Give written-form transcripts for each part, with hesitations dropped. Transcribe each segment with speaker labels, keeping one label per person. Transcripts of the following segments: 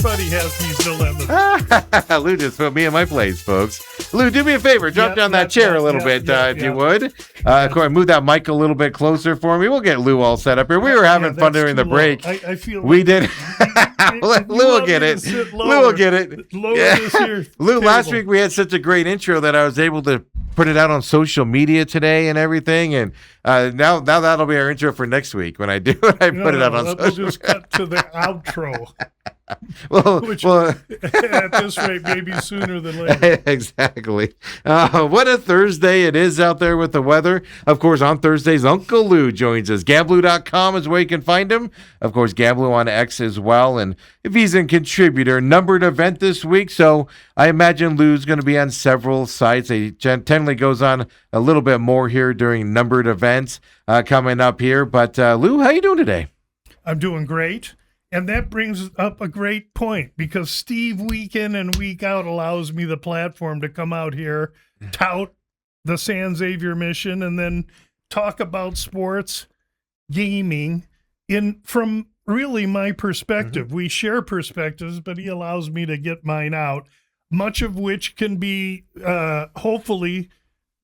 Speaker 1: Everybody has these dilemmas.
Speaker 2: Lou just put me in my place, folks. Lou, do me a favor. Drop down that chair a little bit, if you would. Course, move that mic a little bit closer for me. We'll get Lou all set up here. We were having fun during the break.
Speaker 1: I feel
Speaker 2: we did. Lou will get it. Lou will get it. Lou, last week we had such a great intro that I was able to put it out on social media today and everything. And now that'll be our intro for next week when I do it. I put it out on social media.
Speaker 1: We'll just cut to the outro.
Speaker 2: Which,
Speaker 1: at this rate, maybe sooner than later.
Speaker 2: Exactly. What a Thursday it is out there with the weather. Of course, on Thursdays, Uncle Lou joins us. Gamblu.com is where you can find him. Of course, Gamblu on X as well. And if he's a contributor, numbered event this week. So I imagine Lou's going to be on several sites. He generally goes on a little bit more here during numbered events coming up here. But Lou, how you doing today?
Speaker 1: I'm doing great. And that brings up a great point because Steve week in and week out allows me the platform to come out here, tout the San Xavier mission, and then talk about sports, gaming, from really my perspective. Mm-hmm. We share perspectives, but he allows me to get mine out, much of which can be hopefully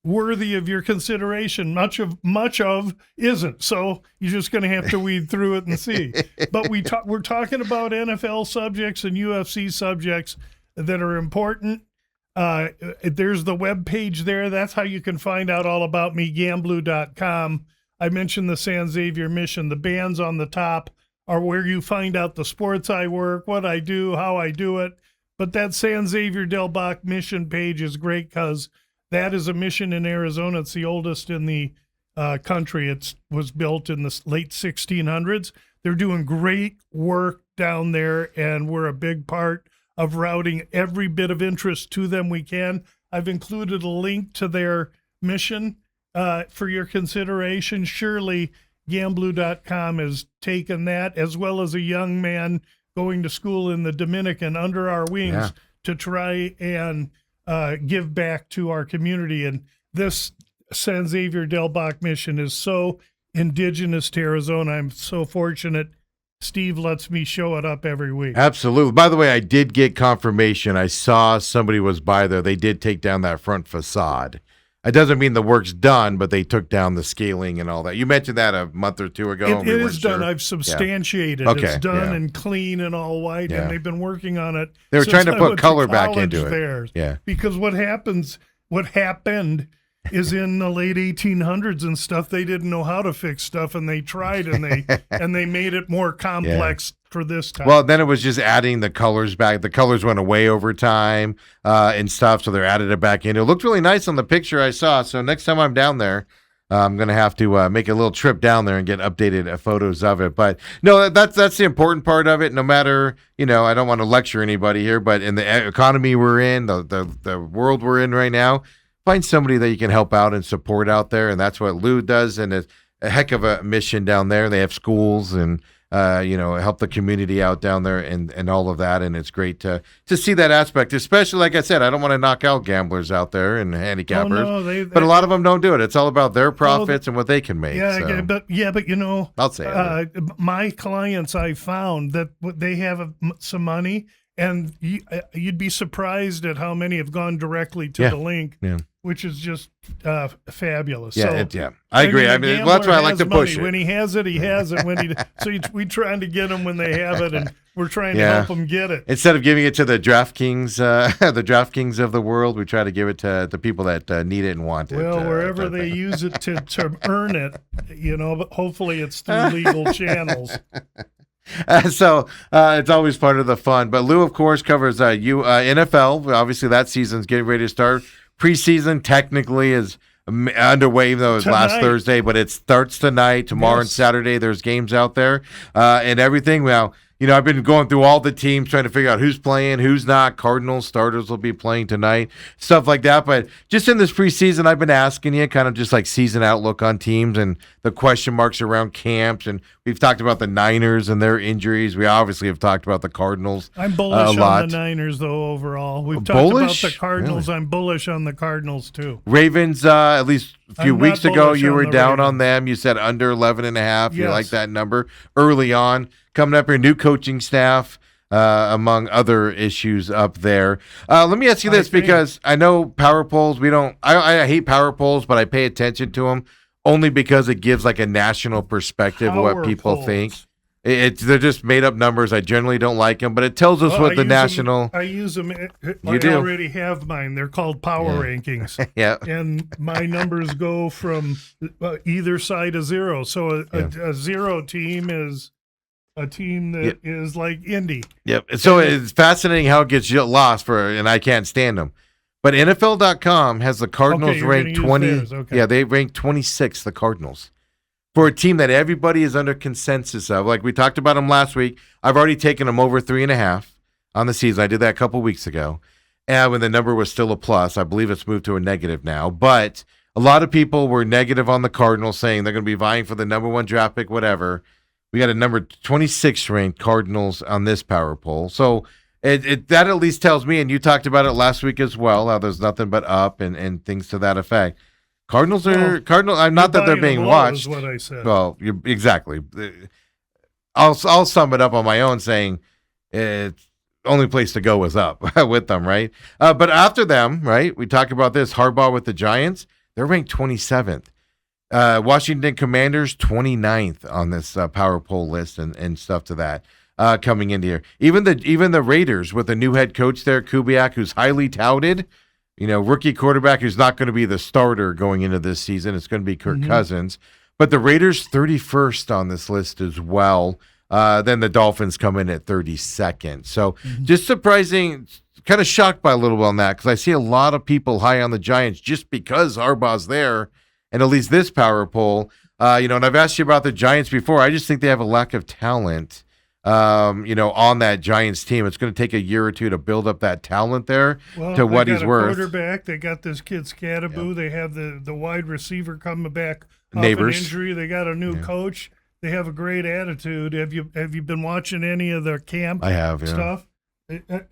Speaker 1: worthy of your consideration. Much of isn't. So you're just going to have to weed through it and see. But we're talking about NFL subjects and UFC subjects that are important. There's the web page there. That's how you can find out all about me, Gamblu.com. I mentioned the San Xavier mission. The bands on the top are where you find out the sports I work, what I do, how I do it. But that San Xavier Del Bach mission page is great because that is a mission in Arizona. It's the oldest in the country. It was built in the late 1600s. They're doing great work down there, and we're a big part of routing every bit of interest to them we can. I've included a link to their mission for your consideration. Surely Gamblu.com has taken that, as well as a young man going to school in the Dominican under our wings to try and give back to our community. And this San Xavier Del Bach mission is so indigenous to Arizona. I'm so fortunate Steve lets me show it up every week.
Speaker 2: Absolutely. By the way, I did get confirmation. I saw somebody was by there. They did take down that front facade. It doesn't mean the work's done, but they took down the scaling and all that. You mentioned that a month or two ago.
Speaker 1: It is done. I've substantiated.
Speaker 2: Okay.
Speaker 1: It's done and clean and all white, and they've been working on it.
Speaker 2: They were trying to put color back into it.
Speaker 1: There. Because what happened is in the late 1800s and stuff, they didn't know how to fix stuff, and they tried, and they made it more complex for this time.
Speaker 2: Well, then it was just adding the colors back. The colors went away over time and stuff, so they're added it back in. It looked really nice on the picture I saw, so next time I'm down there, I'm going to have to make a little trip down there and get updated photos of it. But no, that's the important part of it. No matter, I don't want to lecture anybody here, but in the economy we're in, the world we're in right now, find somebody that you can help out and support out there, and that's what Lou does, and it's a heck of a mission down there. They have schools and help the community out down there and all of that, and it's great to see that aspect, especially, like I said, I don't want to knock out gamblers out there and handicappers, but a lot of them don't do it. It's all about their profits and what they can make.
Speaker 1: But
Speaker 2: I'll say
Speaker 1: my clients, I found that they have some money, and you'd be surprised at how many have gone directly to the link, which is just fabulous.
Speaker 2: I agree. I mean, that's why I like to push it.
Speaker 1: When he has it, he has it. We trying to get them when they have it, and we're trying to help them get it.
Speaker 2: Instead of giving it to the DraftKings, of the world, we try to give it to the people that need it and want it.
Speaker 1: Well, wherever they use it to earn it, but hopefully it's through legal channels.
Speaker 2: So it's always part of the fun. But Lou, of course, covers NFL. Obviously, that season's getting ready to start. Preseason technically is underway, even though it was last Thursday, but it starts tonight. Tomorrow and Saturday, there's games out there and everything. Well, I've been going through all the teams trying to figure out who's playing, who's not. Cardinals starters will be playing tonight, stuff like that. But just in this preseason, I've been asking you kind of just like season outlook on teams and the question marks around camps. And we've talked about the Niners and their injuries. We obviously have talked about the Cardinals.
Speaker 1: I'm bullish on the Niners, though, overall. We've talked about the Cardinals. Really? I'm bullish on the Cardinals, too.
Speaker 2: Ravens, at least a few weeks ago, you were down on them. You said under 11.5. You like that number early on. Coming up here, new coaching staff. among other issues up there. Let me ask you this,
Speaker 1: think-
Speaker 2: because I know power polls, I hate power polls, but I pay attention to them only because it gives like a national perspective of what
Speaker 1: Power
Speaker 2: people
Speaker 1: polls.
Speaker 2: think. They're just made up numbers. I generally don't like them, but it tells us
Speaker 1: Well,
Speaker 2: what
Speaker 1: I
Speaker 2: the
Speaker 1: use
Speaker 2: national.
Speaker 1: I use them.
Speaker 2: You
Speaker 1: I
Speaker 2: do.
Speaker 1: already have mine. They're called power rankings.
Speaker 2: Yeah.
Speaker 1: And my numbers go from either side of zero. So a zero team is a team that is like Indy.
Speaker 2: Yep. So it's fascinating how it gets lost and I can't stand them. But NFL.com has the Cardinals
Speaker 1: Okay, you're
Speaker 2: ranked
Speaker 1: gonna use
Speaker 2: 20.
Speaker 1: theirs, okay.
Speaker 2: Yeah, they ranked 26, the Cardinals. For a team that everybody is under consensus of. Like we talked about them last week. I've already taken them over 3.5 on the season. I did that a couple weeks ago. And when the number was still a plus, I believe it's moved to a negative now. But a lot of people were negative on the Cardinals, saying they're going to be vying for the number 1 draft pick, whatever. We got a number 26 ranked Cardinals on this power poll. So that at least tells me, and you talked about it last week as well, how there's nothing but up and things to that effect. Cardinals. Not that they're being watched.
Speaker 1: Is what I said.
Speaker 2: Well, exactly. I'll sum it up on my own, saying it's only place to go is up with them, right? But after them, right? We talk about this Harbaugh with the Giants. They're ranked 27th. Washington Commanders 29th on this power poll list and stuff to that coming into here. Even the Raiders with a new head coach there, Kubiak, who's highly touted. Rookie quarterback who's not going to be the starter going into this season. It's going to be Kirk Cousins. But the Raiders 31st on this list as well. Then the Dolphins come in at 32nd. So just surprising, kind of shocked by a little bit on that, because I see a lot of people high on the Giants just because Harbaugh's there, and at least this power poll. And I've asked you about the Giants before. I just think they have a lack of talent. On that Giants team. It's going to take a year or two to build up that talent there to what he's worth.
Speaker 1: Quarterback, they got this kid Scadaboo. Yep. They have the wide receiver coming back off
Speaker 2: Neighbors.
Speaker 1: an injury. They got a new coach. They have a great attitude. Have you been watching any of the camp?
Speaker 2: I have,
Speaker 1: stuff.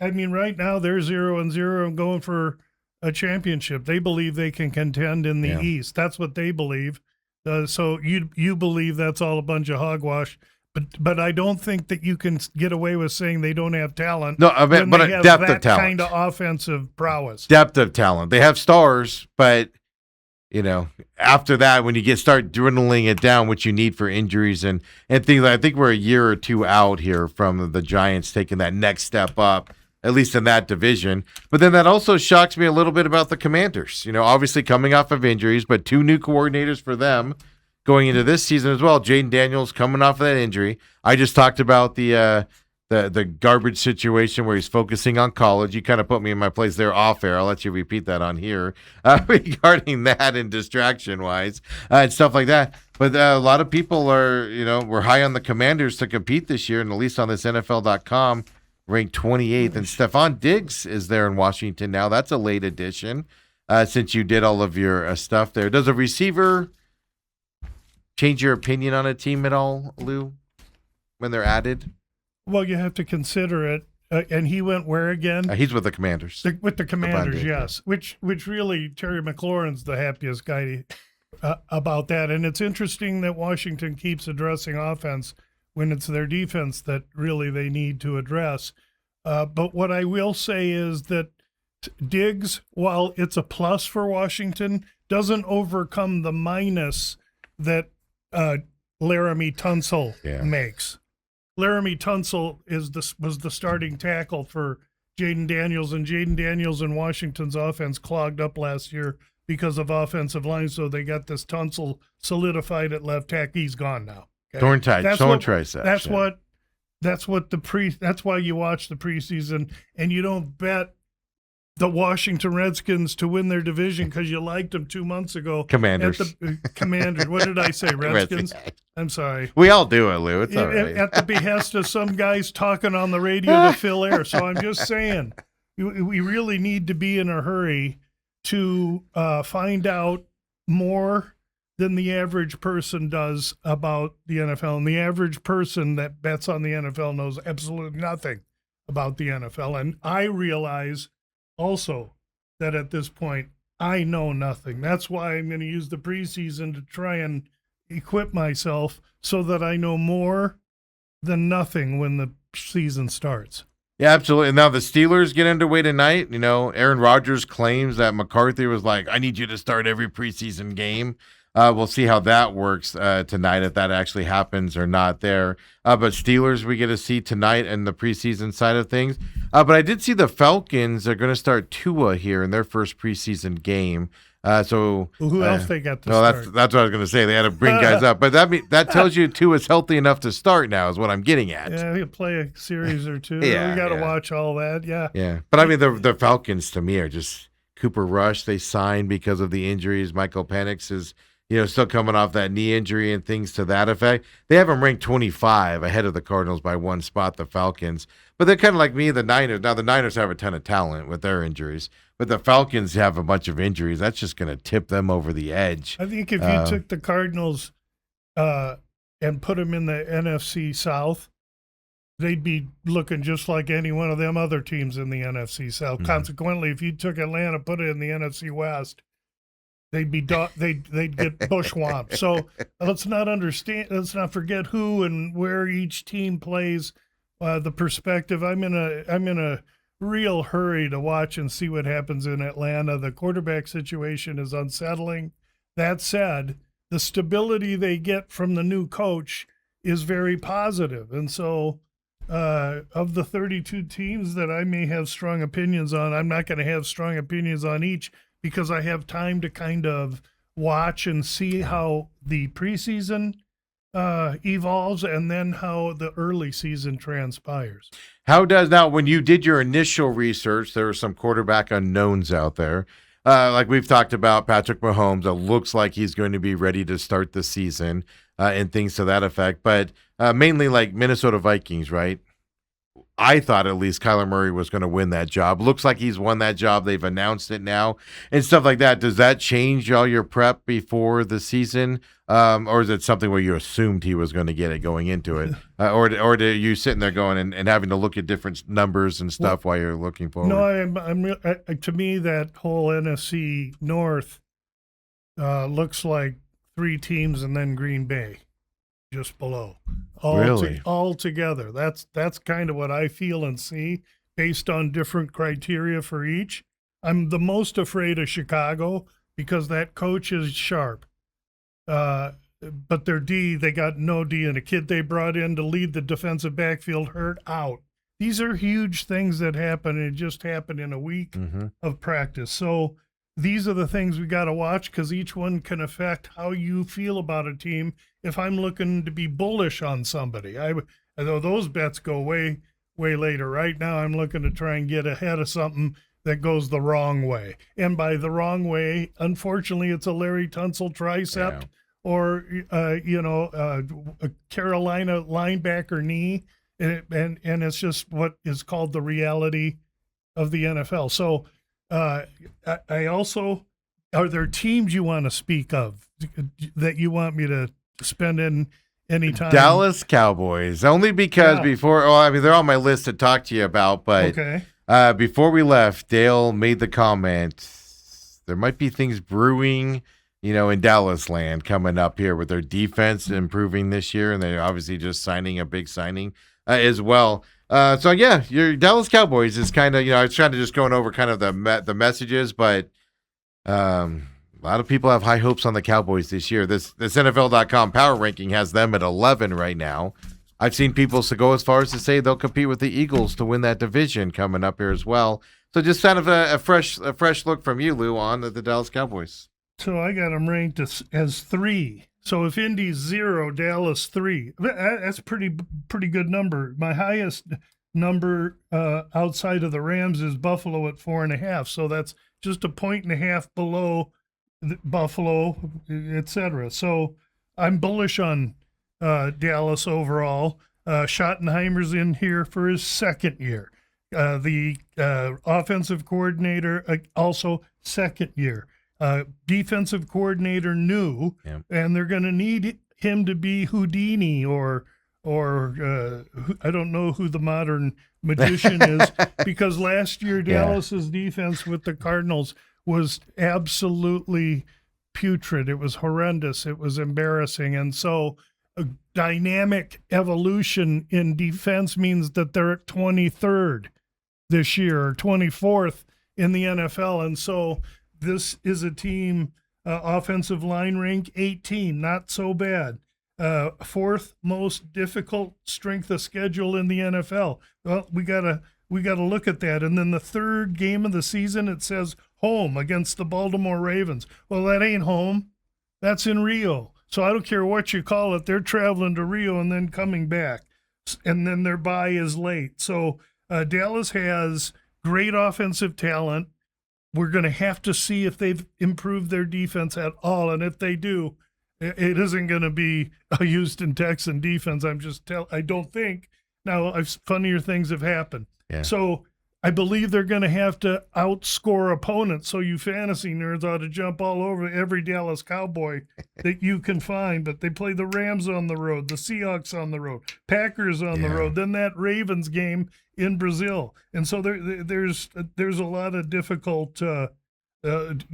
Speaker 1: I mean, right now they're 0-0 and going for a championship. They believe they can contend in the East. That's what they believe. So you believe that's all a bunch of hogwash. But I don't think that you can get away with saying they don't have talent.
Speaker 2: No, I mean, but a depth of talent.
Speaker 1: Kind of offensive prowess.
Speaker 2: Depth of talent. They have stars, but after that, when you start dwindling it down, what you need for injuries and things, I think we're a year or two out here from the Giants taking that next step up, at least in that division. But then that also shocks me a little bit about the Commanders. Obviously coming off of injuries, but 2 new coordinators for them going into this season as well. Jaden Daniels coming off of that injury. I just talked about the garbage situation where he's focusing on college. You kind of put me in my place there off air. I'll let you repeat that on here regarding that and distraction-wise and stuff like that. But a lot of people were high on the Commanders to compete this year, and at least on this NFL.com, ranked 28th. And Stephon Diggs is there in Washington now. That's a late addition since you did all of your stuff there. Does a receiver change your opinion on a team at all, Lou, when they're added?
Speaker 1: Well, you have to consider it. And he went where again?
Speaker 2: He's with the Commanders.
Speaker 1: With the Commanders, yes. Which really, Terry McLaurin's the happiest guy about that. And it's interesting that Washington keeps addressing offense when it's their defense that really they need to address. But what I will say is that Diggs, while it's a plus for Washington, doesn't overcome the minus that Laramie Tunsil makes. Laramie Tunsil was the starting tackle for Jaden Daniels, and Jaden Daniels and Washington's offense clogged up last year because of offensive line, so they got this Tunsil solidified at left tackle. He's gone now. Okay?
Speaker 2: Torn tight.
Speaker 1: That's why you watch the preseason, and you don't bet the Washington Redskins to win their division because you liked them 2 months ago.
Speaker 2: Commanders.
Speaker 1: Commanders. What did I say? Redskins? I'm sorry.
Speaker 2: We all do it, Lou. It's all right.
Speaker 1: At the behest of some guys talking on the radio to fill air. So I'm just saying, we really need to be in a hurry to find out more than the average person does about the NFL. And the average person that bets on the NFL knows absolutely nothing about the NFL. And I realize also that at this point, I know nothing. That's why I'm going to use the preseason to try and equip myself so that I know more than nothing when the season starts.
Speaker 2: Yeah, absolutely. Now the Steelers get underway tonight. You know, Aaron Rodgers claims that McCarthy was like, "I need you to start every preseason game." We'll see how that works tonight, if that actually happens or not there. But Steelers we get to see tonight in the preseason side of things. But I did see the Falcons are going to start Tua here in their first preseason game. So
Speaker 1: Well, who else they got to
Speaker 2: no,
Speaker 1: start?
Speaker 2: that's what I was going to say. They had to bring guys up, but that tells you Tua's healthy enough to start now, is what I'm getting at.
Speaker 1: Yeah, he'll play a series or two.
Speaker 2: Yeah,
Speaker 1: we got to
Speaker 2: yeah.
Speaker 1: watch all that. Yeah.
Speaker 2: Yeah, but I mean the Falcons to me are just Cooper Rush. They signed because of the injuries. Michael Penix is still coming off that knee injury and things to that effect. They have him ranked 25 ahead of the Cardinals by one spot. The Falcons, but they're kind of like me, the Niners. Now the Niners have a ton of talent with their injuries, but the Falcons have a bunch of injuries. That's just going to tip them over the edge.
Speaker 1: I think if you took the Cardinals and put them in the NFC South, they'd be looking just like any one of them other teams in the NFC South.
Speaker 2: Mhm.
Speaker 1: Consequently, if you took Atlanta, put it in the NFC West, they'd be they'd get bushwhamped. So let's not forget who and where each team plays. The perspective. I'm in a real hurry to watch and see what happens in Atlanta. The quarterback situation is unsettling. That said, the stability they get from the new coach is very positive. And so of the 32 teams that I may have strong opinions on, I'm not going to have strong opinions on each because I have time to kind of watch and see how the preseason evolves and then how the early season transpires.
Speaker 2: How does now when you did your initial research, there were some quarterback unknowns out there. Like we've talked about Patrick Mahomes, it looks like he's going to be ready to start the season and things to that effect. But mainly like Minnesota Vikings, right? I thought at least Kyler Murray was going to win that job. Looks like he's won that job. They've announced it now and stuff like that. Does that change all your prep before the season? Or is it something where you assumed he was going to get it going into it? Or are you sitting there going and having to look at different numbers and stuff while you're looking forward?
Speaker 1: No, to me, that whole NFC North looks like three teams and then Green Bay just below. All together. That's kind of what I feel and see based on different criteria for each. I'm the most afraid of Chicago because that coach is sharp. But their D, they got no D, and a kid they brought in to lead the defensive backfield hurt out. These are huge things that happen, and it just happened in a week of practice. So these are the things we got to watch because each one can affect how you feel about a team. If I'm looking to be bullish on somebody, although those bets go way, way later. Right now, I'm looking to try and get ahead of something that goes the wrong way. And by the wrong way, unfortunately, it's a Larry Tunsil tricep or, a Carolina linebacker knee. And it's just what is called the reality of the NFL. So I also, are there teams you want to speak of that you want me to spend in any time?
Speaker 2: Dallas Cowboys, only because they're on my list to talk to you about, but before we left, Dale made the comment, there might be things brewing, in Dallas land coming up here with their defense improving this year, and they're obviously just signing a big signing as well. Your Dallas Cowboys is kind of, I was trying to just going over kind of the messages, but a lot of people have high hopes on the Cowboys this year. This NFL.com power ranking has them at 11 right now. I've seen people go as far as to say they'll compete with the Eagles to win that division coming up here as well. So just kind of a fresh look from you, Lou, on the Dallas Cowboys.
Speaker 1: So I got them ranked as 3. So if Indy's 0, Dallas 3. That's pretty good number. My highest number outside of the Rams is Buffalo at 4.5. So that's just a 1.5 below Buffalo, etc. So I'm bullish on Dallas overall. Schottenheimer's in here for his second year. The offensive coordinator also second year. Defensive coordinator new, and they're going to need him to be Houdini or I don't know who the modern magician is, because last year Dallas's defense with the Cardinals was absolutely putrid. It was horrendous. It was embarrassing. And so a dynamic evolution in defense means that they're at 23rd this year or 24th in the NFL. And so this is a team, offensive line rank 18, not so bad. Fourth most difficult strength of schedule in the NFL. Well, we gotta look at that. And then the third game of the season, it says home against the Baltimore Ravens. Well, that ain't home. That's in Rio. So I don't care what you call it. They're traveling to Rio and then coming back. And then their bye is late. So Dallas has great offensive talent. We're going to have to see if they've improved their defense at all. And if they do, it isn't going to be a Houston Texan defense. I don't think. Now, funnier things have happened.
Speaker 2: Yeah.
Speaker 1: So I believe they're going to have to outscore opponents. So you fantasy nerds ought to jump all over every Dallas Cowboy that you can find. But they play the Rams on the road, the Seahawks on the road, Packers on the road, then that Ravens game in Brazil. And so there's a lot of difficult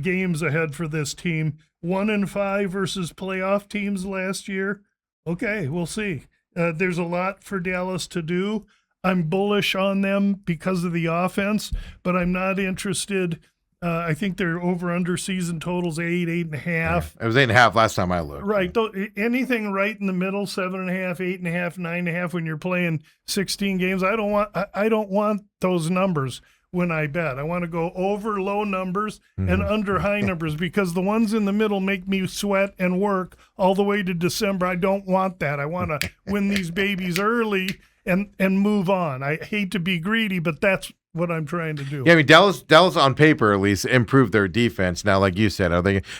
Speaker 1: games ahead for this team. 1-5 versus playoff teams last year. Okay, we'll see. There's a lot for Dallas to do. I'm bullish on them because of the offense, but I'm not interested. I think their over-under season totals 8.5.
Speaker 2: Yeah. It was 8.5 last time I looked.
Speaker 1: Right. Anything right in the middle, 7.5, 8.5, 9.5 when you're playing 16 games. I don't want those numbers when I bet. I want to go over low numbers and under high numbers because the ones in the middle make me sweat and work all the way to December. I don't want that. I want to win these babies early and move on. I hate to be greedy, but that's what I'm trying to do.
Speaker 2: Yeah, I mean Dallas on paper at least improved their defense. Now, like you said,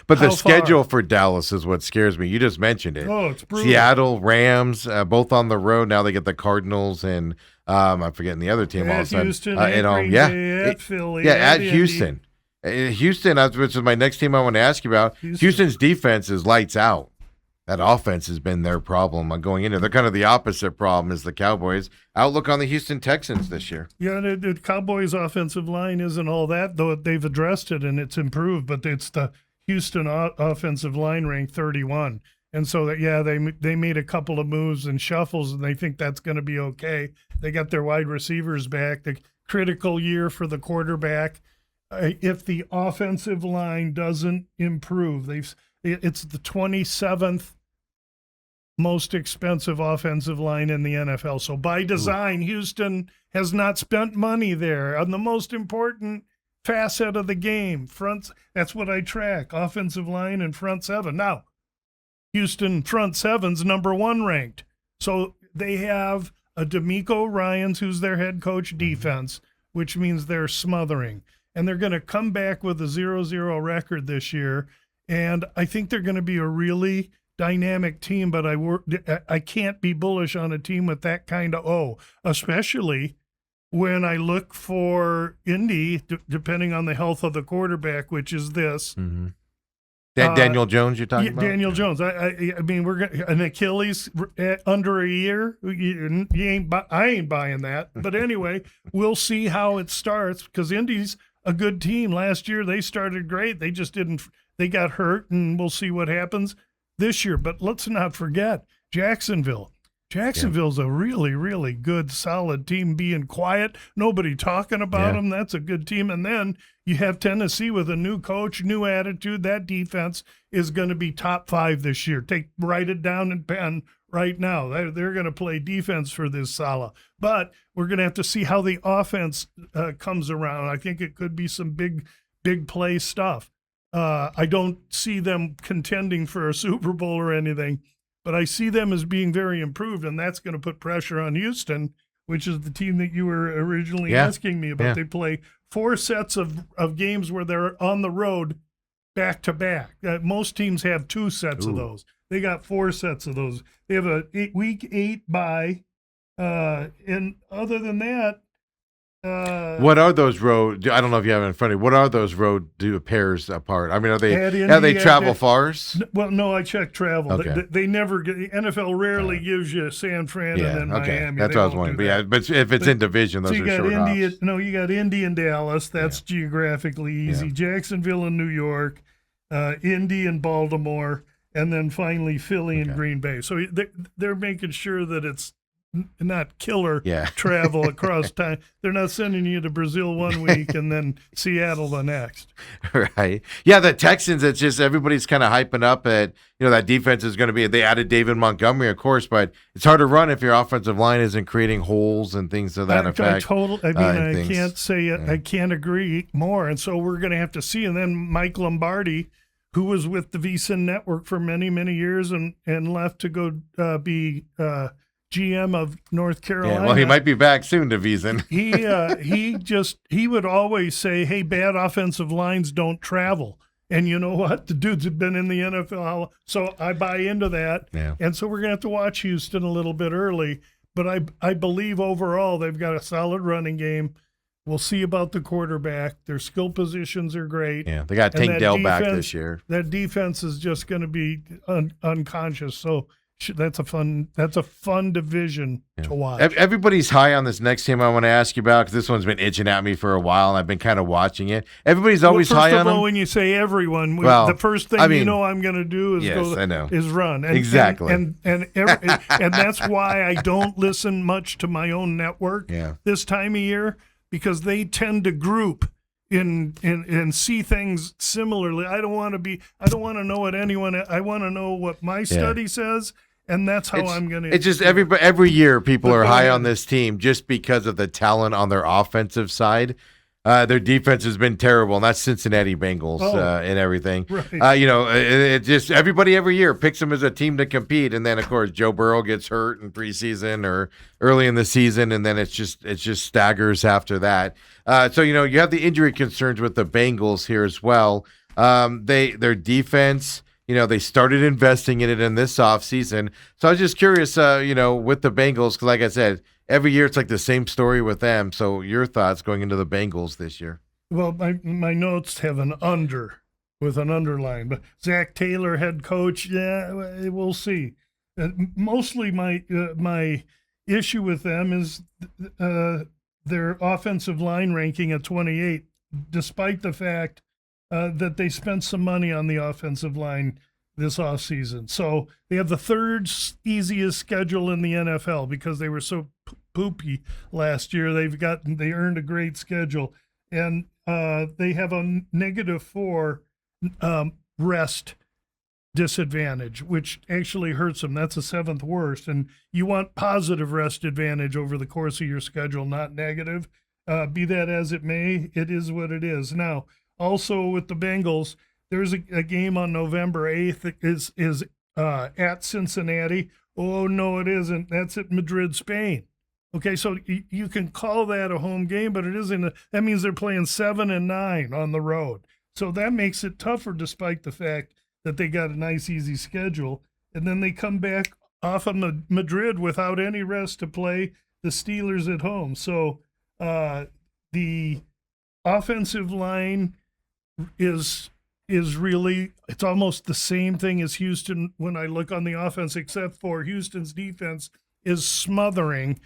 Speaker 2: but the schedule for Dallas is what scares me. You just mentioned it.
Speaker 1: Oh, it's brutal.
Speaker 2: Seattle, Rams, both on the road. Now they get the Cardinals and I'm forgetting the other team.
Speaker 1: At
Speaker 2: all of a sudden,
Speaker 1: Houston, at Green Bay, at Philly,
Speaker 2: at
Speaker 1: Indy.
Speaker 2: Houston. Houston, which is my next team I want to ask you about. Houston's defense is lights out. That offense has been their problem going into. They're kind of the opposite problem as the Cowboys. Outlook on the Houston Texans this year.
Speaker 1: Yeah, the Cowboys' offensive line isn't all that, though they've addressed it and it's improved, but it's the Houston offensive line ranked 31. And so, they made a couple of moves and shuffles, and they think that's going to be okay. They got their wide receivers back. The critical year for the quarterback. If the offensive line doesn't improve, it's the 27th most expensive offensive line in the NFL. So by design, Houston has not spent money there on the most important facet of the game. That's what I track, offensive line and front seven. Now, Houston front seven's number 1 ranked. So they have a D'Amico Ryans, who's their head coach defense, which means they're smothering. And they're going to come back with a 0-0 record this year. And I think they're going to be a really dynamic team, but I can't be bullish on a team with that kind of especially when I look for Indy, depending on the health of the quarterback, which is this.
Speaker 2: Mm-hmm. Daniel Jones you're talking about?
Speaker 1: Daniel Jones. I mean, we're going an Achilles under a year. I ain't buying that. But anyway, we'll see how it starts because Indy's a good team. Last year they started great. They just didn't. They got hurt, and we'll see what happens this year. But let's not forget Jacksonville. Jacksonville's a really, really good, solid team. Being quiet, nobody talking about them. That's a good team. And then you have Tennessee with a new coach, new attitude. That defense is going to be top 5 this year. Write it down in pen right now. They're going to play defense for this Salah. But we're going to have to see how the offense comes around. I think it could be some big play stuff. I don't see them contending for a Super Bowl or anything, but I see them as being very improved, and that's going to put pressure on Houston, which is the team that you were originally asking me about. They play 4 sets of games where they're on the road back to back. Most teams have 2 sets of those. They got 4 sets of those. They have a week 8 bye, and other than that,
Speaker 2: what are those road? I don't know if you have it in front of you. What are those road pairs apart? I mean, are they travel far?
Speaker 1: Well, no, I checked travel.
Speaker 2: Okay.
Speaker 1: They never get. NFL rarely gives you San Fran and then Miami.
Speaker 2: That's what I was wondering. But if it's in division, those
Speaker 1: so
Speaker 2: are short hops.
Speaker 1: No, you got Indy and Dallas. That's geographically easy. Jacksonville and New York, Indy and Baltimore, and then finally Philly and
Speaker 2: Okay.
Speaker 1: Green Bay. So they're making sure that it's not killer
Speaker 2: Yeah.
Speaker 1: travel across time. They're not sending you to Brazil one week and then Seattle the next.
Speaker 2: Right. Yeah, the Texans, it's just everybody's kind of hyping up at, that defense is going to be, they added David Montgomery, of course, but it's hard to run if your offensive line isn't creating holes and things of that effect.
Speaker 1: I can't say it. I can't agree more. And so we're going to have to see. And then Mike Lombardi, who was with the VSIN network for many, many years and left to go be GM of North Carolina.
Speaker 2: Yeah, well, he might be back soon to VSIN.
Speaker 1: he would always say, "Hey, bad offensive lines don't travel." And you know what? The dudes have been in the NFL, so I buy into that.
Speaker 2: Yeah.
Speaker 1: And so we're gonna have to watch Houston a little bit early. But I believe overall they've got a solid running game. We'll see about the quarterback. Their skill positions are great.
Speaker 2: Yeah, they got Tank Dell back this year.
Speaker 1: That defense is just going to be unconscious. So that's a fun division to watch.
Speaker 2: Everybody's high on this next team I want to ask you about because this one's been itching at me for a while, and I've been kind of watching it. Everybody's always high on them.
Speaker 1: First of all, when you say everyone, the first thing I'm going to do is run. And,
Speaker 2: exactly.
Speaker 1: And that's why I don't listen much to my own network this time of year, because they tend to group and see things similarly. I don't want to know what I want to know what my study says. And that's how I'm going to.
Speaker 2: It's just every year people are high on this team just because of the talent on their offensive side. Their defense has been terrible, and that's Cincinnati Bengals and everything.
Speaker 1: Right.
Speaker 2: It just everybody every year picks them as a team to compete, and then of course Joe Burrow gets hurt in preseason or early in the season, and then it's just staggers after that. So you have the injury concerns with the Bengals here as well. Their defense. They started investing in it in this offseason. So I was just curious, with the Bengals, because like I said, every year it's like the same story with them. So your thoughts going into the Bengals this year?
Speaker 1: Well, my notes have an under with an underline. But Zach Taylor, head coach, we'll see. Mostly my issue with them is their offensive line ranking at 28, despite the fact that they spent some money on the offensive line this offseason. So they have the third easiest schedule in the NFL because they were so poopy last year. They earned a great schedule, and they have a -4 rest disadvantage, which actually hurts them. That's the 7th worst, and you want positive rest advantage over the course of your schedule, not negative. Be that as it may, it is what it is. Now, also with the Bengals, there's a game on November 8th that is at Cincinnati. Oh, no, it isn't. That's at Madrid, Spain. Okay, so you can call that a home game, but it isn't. That means they're playing 7 and 9 on the road. So that makes it tougher, despite the fact that they got a nice, easy schedule. And then they come back off of Madrid without any rest to play the Steelers at home. So the offensive line is really, it's almost the same thing as Houston when I look on the offense, except for Houston's defense is smothering,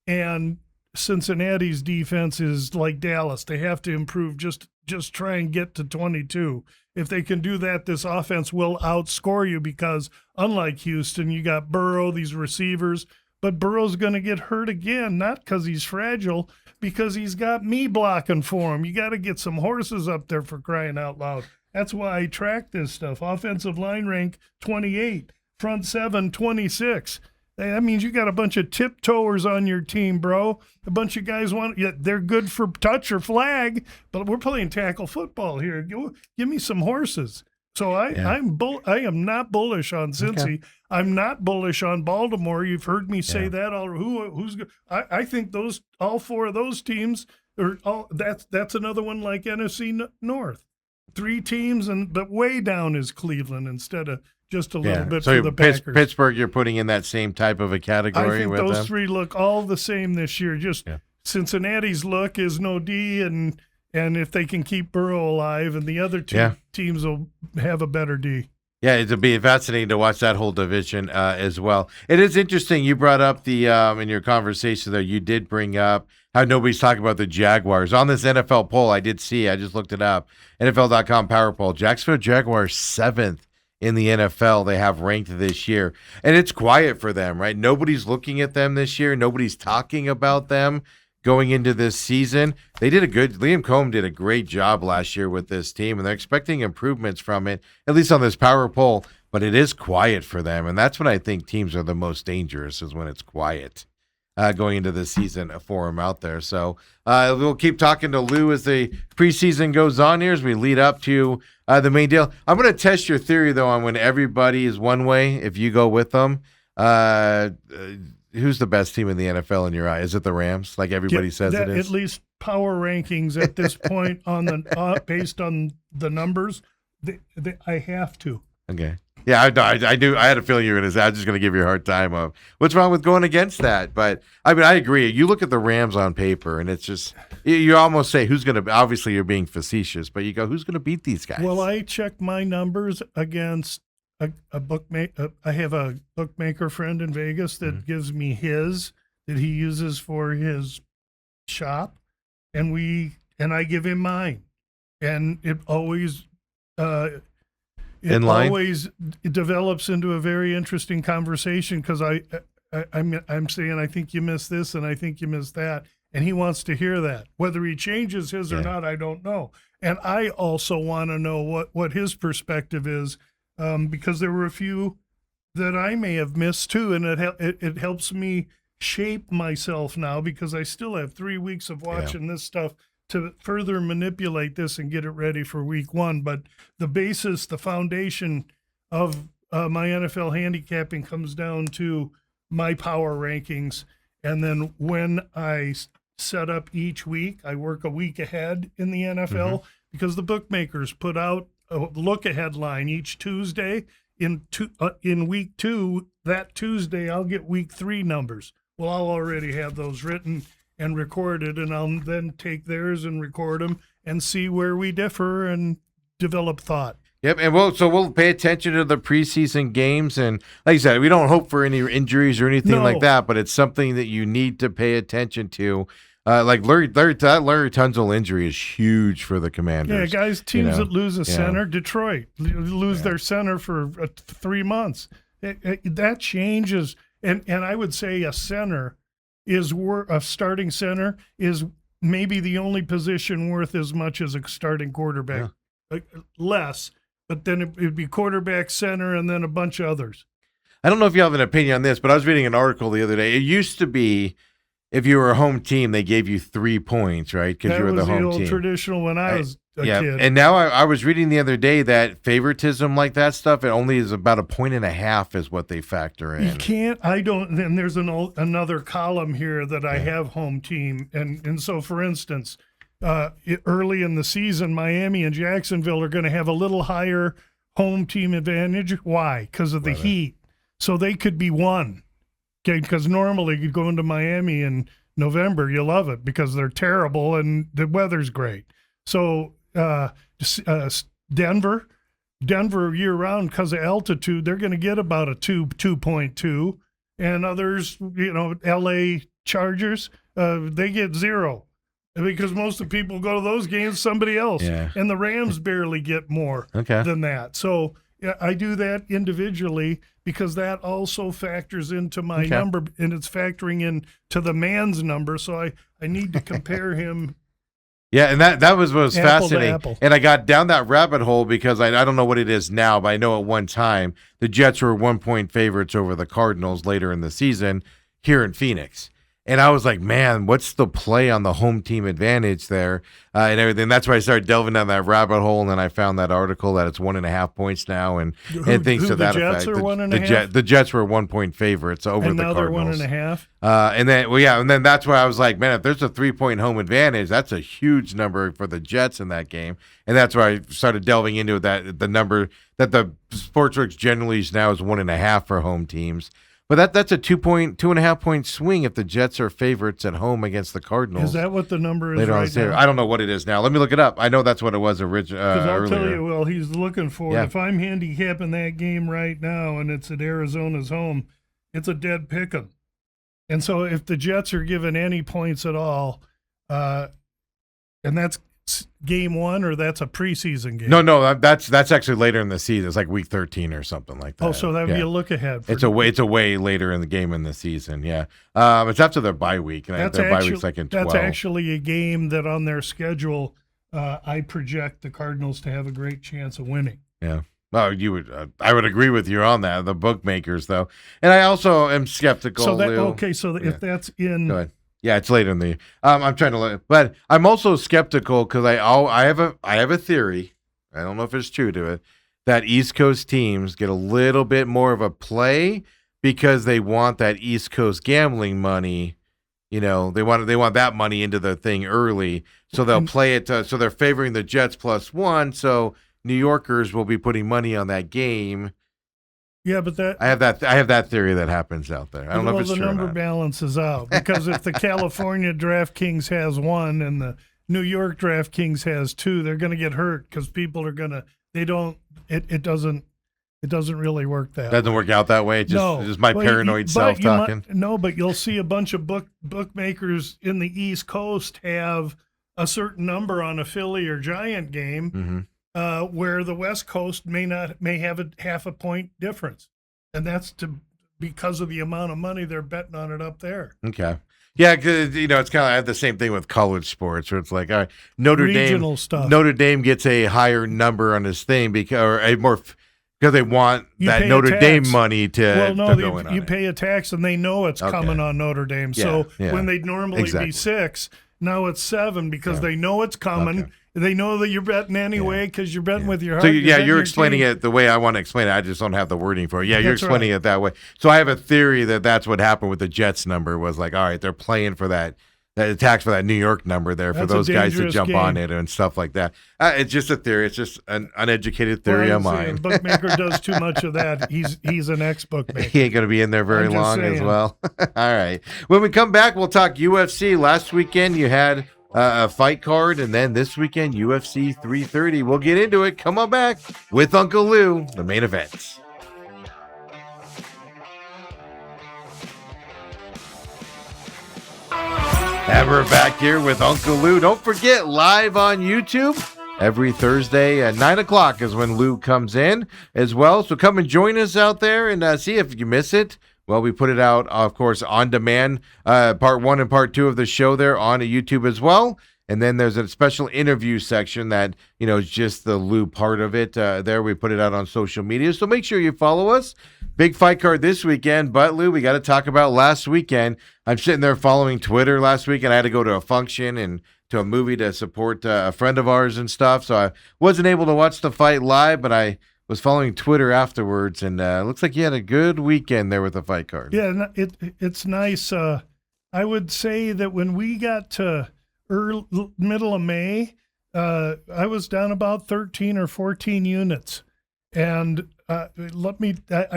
Speaker 1: and Cincinnati's defense is like Dallas. They have to improve, just try and get to 22. If they can do that, this offense will outscore you, because unlike Houston, you got Burrow, these receivers, but Burrow's going to get hurt again, not because he's fragile, because he's got me blocking for him. You got to get some horses up there, for crying out loud. That's why I track this stuff. Offensive line rank 28, front 7, 26. That means you got a bunch of tiptoers on your team, bro. A bunch of guys they're good for touch or flag, but we're playing tackle football here. Give me some horses. So I am not bullish on Cincy. Okay. I'm not bullish on Baltimore. You've heard me say that already. I think all 4 of those teams are that's another one like NFC North. 3 teams, but way down is Cleveland instead of just a little bit for the Packers.
Speaker 2: Pittsburgh, you're putting in that same type of a category.
Speaker 1: I think those 3 look all the same this year. Cincinnati's look is no D, and if they can keep Burrow alive, and the other 2 teams will have a better D.
Speaker 2: Yeah, it'll be fascinating to watch that whole division as well. It is interesting. You brought up in your conversation there, you did bring up how nobody's talking about the Jaguars. On this NFL poll, I just looked it up, NFL.com Power Poll, Jacksonville Jaguars 7th in the NFL they have ranked this year. And it's quiet for them, right? Nobody's looking at them this year. Nobody's talking about them going into this season. Liam Combs did a great job last year with this team, and they're expecting improvements from it, at least on this power poll, but it is quiet for them. And that's when I think teams are the most dangerous, is when it's quiet. Going into the season for him out there. So we'll keep talking to Lou as the preseason goes on here, as we lead up to the main deal. I'm going to test your theory, though, on when everybody is one way, if you go with them. Who's the best team in the NFL in your eye? Is it the Rams, like everybody says it is?
Speaker 1: At least power rankings at this point on the based on the numbers, I have to.
Speaker 2: Okay. Yeah, I do. I had a feeling you were going to say, I'm just going to give you a hard time of what's wrong with going against that. But, I mean, I agree. You look at the Rams on paper, and it's just, you almost say, who's going to, obviously you're being facetious, but you go, who's going to beat these guys?
Speaker 1: Well, I check my numbers against a bookmaker. I have a bookmaker friend in Vegas that gives me his, that he uses for his shop, and I give him mine. And it always, it develops into a very interesting conversation, because I'm saying, I think you missed this and I think you missed that, and he wants to hear that. Whether he changes his or not, I don't know. And I also want to know what his perspective is, because there were a few that I may have missed too, and it helps me shape myself now, because I still have 3 weeks of watching this stuff to further manipulate this and get it ready for week 1. But the basis, the foundation of my NFL handicapping comes down to my power rankings. And then when I set up each week, I work a week ahead in the NFL, because the bookmakers put out a look-ahead line each Tuesday. In week 2, that Tuesday, I'll get week 3 numbers. Well, I'll already have those written and recorded, and I'll then take theirs and record them and see where we differ and develop thought.
Speaker 2: Yep, and we'll pay attention to the preseason games, and like I said, we don't hope for any injuries or anything like that, but it's something that you need to pay attention to. Like Larry Tunsil injury is huge for the Commanders.
Speaker 1: Yeah, guys, teams that lose a center, Detroit lose their center for 3 months. That changes, and I would say a center is a starting center is maybe the only position worth as much as a starting quarterback. Less, but then it'd be quarterback, center, and then a bunch of others.
Speaker 2: I don't know if you have an opinion on this, but I was reading an article the other day. It used to be, if you were a home team, they gave you 3 points, right? Because you were the home team. That was the old
Speaker 1: traditional when I was a kid.
Speaker 2: And now I was reading the other day that favoritism like that stuff, it only is about 1.5 points is what they factor in.
Speaker 1: You can't, and there's another column here that I have home team. And so, for instance, early in the season, Miami and Jacksonville are going to have a little higher home team advantage. Why? Because of the heat. So they could be 1. Okay, because normally you go into Miami in November, you love it because they're terrible and the weather's great. So Denver year-round, because of altitude, they're going to get about a 2.2. And others, L.A. Chargers, they get 0. Because most of the people go to those games, somebody else. Yeah. And the Rams barely get more than that. So I do that individually, because that also factors into my number, and it's factoring in to the man's number. So I need to compare him.
Speaker 2: Yeah, and that was what was fascinating.
Speaker 1: Apple.
Speaker 2: And I got down that rabbit hole because I don't know what it is now, but I know at one time the Jets were 1-point favorites over the Cardinals later in the season here in Phoenix. And I was like, man, what's the play on the home team advantage there and everything? That's why I started delving down that rabbit hole, and then I found that article that it's 1.5 points now, and things to that effect.
Speaker 1: The Jets are 1.5?
Speaker 2: The Jets were 1-point favorites over the Cardinals.
Speaker 1: And now they're
Speaker 2: 1.5? And then that's why I was like, man, if there's a 3-point home advantage, that's a huge number for the Jets in that game. And that's why I started delving into that, the number that the Sportsworks generally now is 1.5 for home teams. But that's a 2.5 point swing if the Jets are favorites at home against the Cardinals.
Speaker 1: Is that what the number is right now?
Speaker 2: I don't know what it is now. Let me look it up. I know that's what it was originally.
Speaker 1: Because I'll tell you, well, he's looking for it. If I'm handicapping that game right now and it's at Arizona's home, it's a dead pick'em. And so if the Jets are given any points at all, and that's game 1, or that's a preseason game?
Speaker 2: No, that's actually later in the season. It's like week 13 or something like that.
Speaker 1: Oh, so that would be a look ahead.
Speaker 2: It's a way later in the game in the season. Yeah, it's after their bye week, and their bye week's like in 12.
Speaker 1: That's actually a game that on their schedule, I project the Cardinals to have a great chance of winning.
Speaker 2: Yeah. Well, I would agree with you on that. The bookmakers, though, and I also am skeptical.
Speaker 1: So
Speaker 2: Lou.
Speaker 1: If that's in,
Speaker 2: go ahead. Yeah, it's later in the. I'm trying to look, but I'm also skeptical because I have a theory. I don't know if it's true to it that East Coast teams get a little bit more of a play because they want that East Coast gambling money. You know, they want that money into the thing early, so they'll play it. So they're favoring the Jets +1. So New Yorkers will be putting money on that game.
Speaker 1: Yeah, but
Speaker 2: I have that theory that happens out there. I don't know if it's true.
Speaker 1: The number balances out because if the California DraftKings has 1 and the New York DraftKings has 2, they're going to get hurt because people are going to. It doesn't really work that.
Speaker 2: Doesn't work out that way. It's just my paranoid self talking.
Speaker 1: But you'll see a bunch of bookmakers in the East Coast have a certain number on a Philly or Giant game.
Speaker 2: Mm-hmm.
Speaker 1: Where the West Coast may have a half a point difference, and that's because of the amount of money they're betting on it up there.
Speaker 2: Okay, yeah, because it's kind of I have the same thing with college sports, where it's like, all right, Notre Dame gets a higher number on this thing because they want that Notre Dame money to go in on
Speaker 1: you pay a tax, and they know it's coming on Notre Dame. So when they'd normally be 6, now it's 7 because they know it's coming. Okay. They know that you're betting anyway because you're betting with your heart.
Speaker 2: So you're explaining it the way I want to explain it. I just don't have the wording for it. Yeah, you're explaining it that way. So I have a theory that that's what happened with the Jets number was like, all right, they're playing for that tax for that New York number there for those guys to jump on it and stuff like that. It's just a theory. It's just an uneducated theory of mine.
Speaker 1: A bookmaker does too much of that. He's an ex-bookmaker.
Speaker 2: He ain't going to be in there very long as well. All right. When we come back, we'll talk UFC. Last weekend you had a fight card, and then this weekend, UFC 330. We'll get into it. Come on back with Uncle Lou, the main event. And we're back here with Uncle Lou. Don't forget, live on YouTube every Thursday at 9 o'clock is when Lou comes in as well. So come and join us out there and see if you miss it. Well, we put it out, of course, on demand, part 1 and part 2 of the show there on YouTube as well. And then there's a special interview section that, is just the Lou part of it. There we put it out on social media. So make sure you follow us. Big fight card this weekend. But, Lou, we got to talk about last weekend. I'm sitting there following Twitter last week, and I had to go to a function and to a movie to support a friend of ours and stuff. So I wasn't able to watch the fight live, but I was following Twitter afterwards, and looks like you had a good weekend there with the fight card.
Speaker 1: Yeah, it's nice. I would say that when we got to middle of May, I was down about 13 or 14 units. And I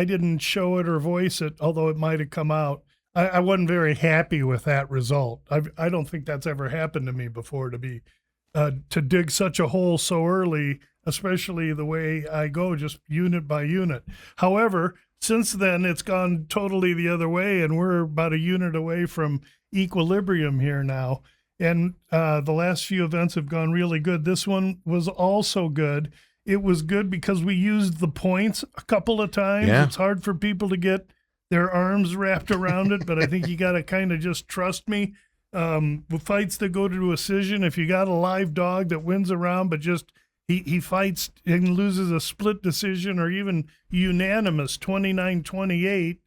Speaker 1: didn't show it or voice it, although it might have come out. I wasn't very happy with that result. I don't think that's ever happened to me before, to dig such a hole so early, especially the way I go, just unit by unit. However, since then, it's gone totally the other way, and we're about a unit away from equilibrium here now. And the last few events have gone really good. This one was also good. It was good because we used the points a couple of times. Yeah. It's hard for people to get their arms wrapped around it, but I think you got to kind of just trust me. With fights that go to decision, if you got a live dog that wins a round, but just he fights and loses a split decision or even unanimous 29-28,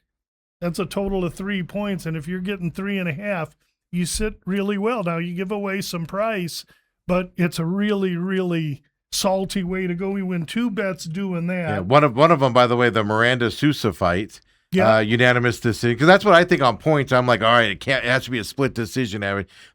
Speaker 1: that's a total of 3 points. And if you're getting 3.5, you sit really well. Now you give away some price, but it's a really, really salty way to go. We win 2 bets doing that.
Speaker 2: Yeah, one of them, by the way, the Miranda Sousa fight. Yeah, unanimous decision. Because that's what I think on points. I'm like, all right, it has to be a split decision,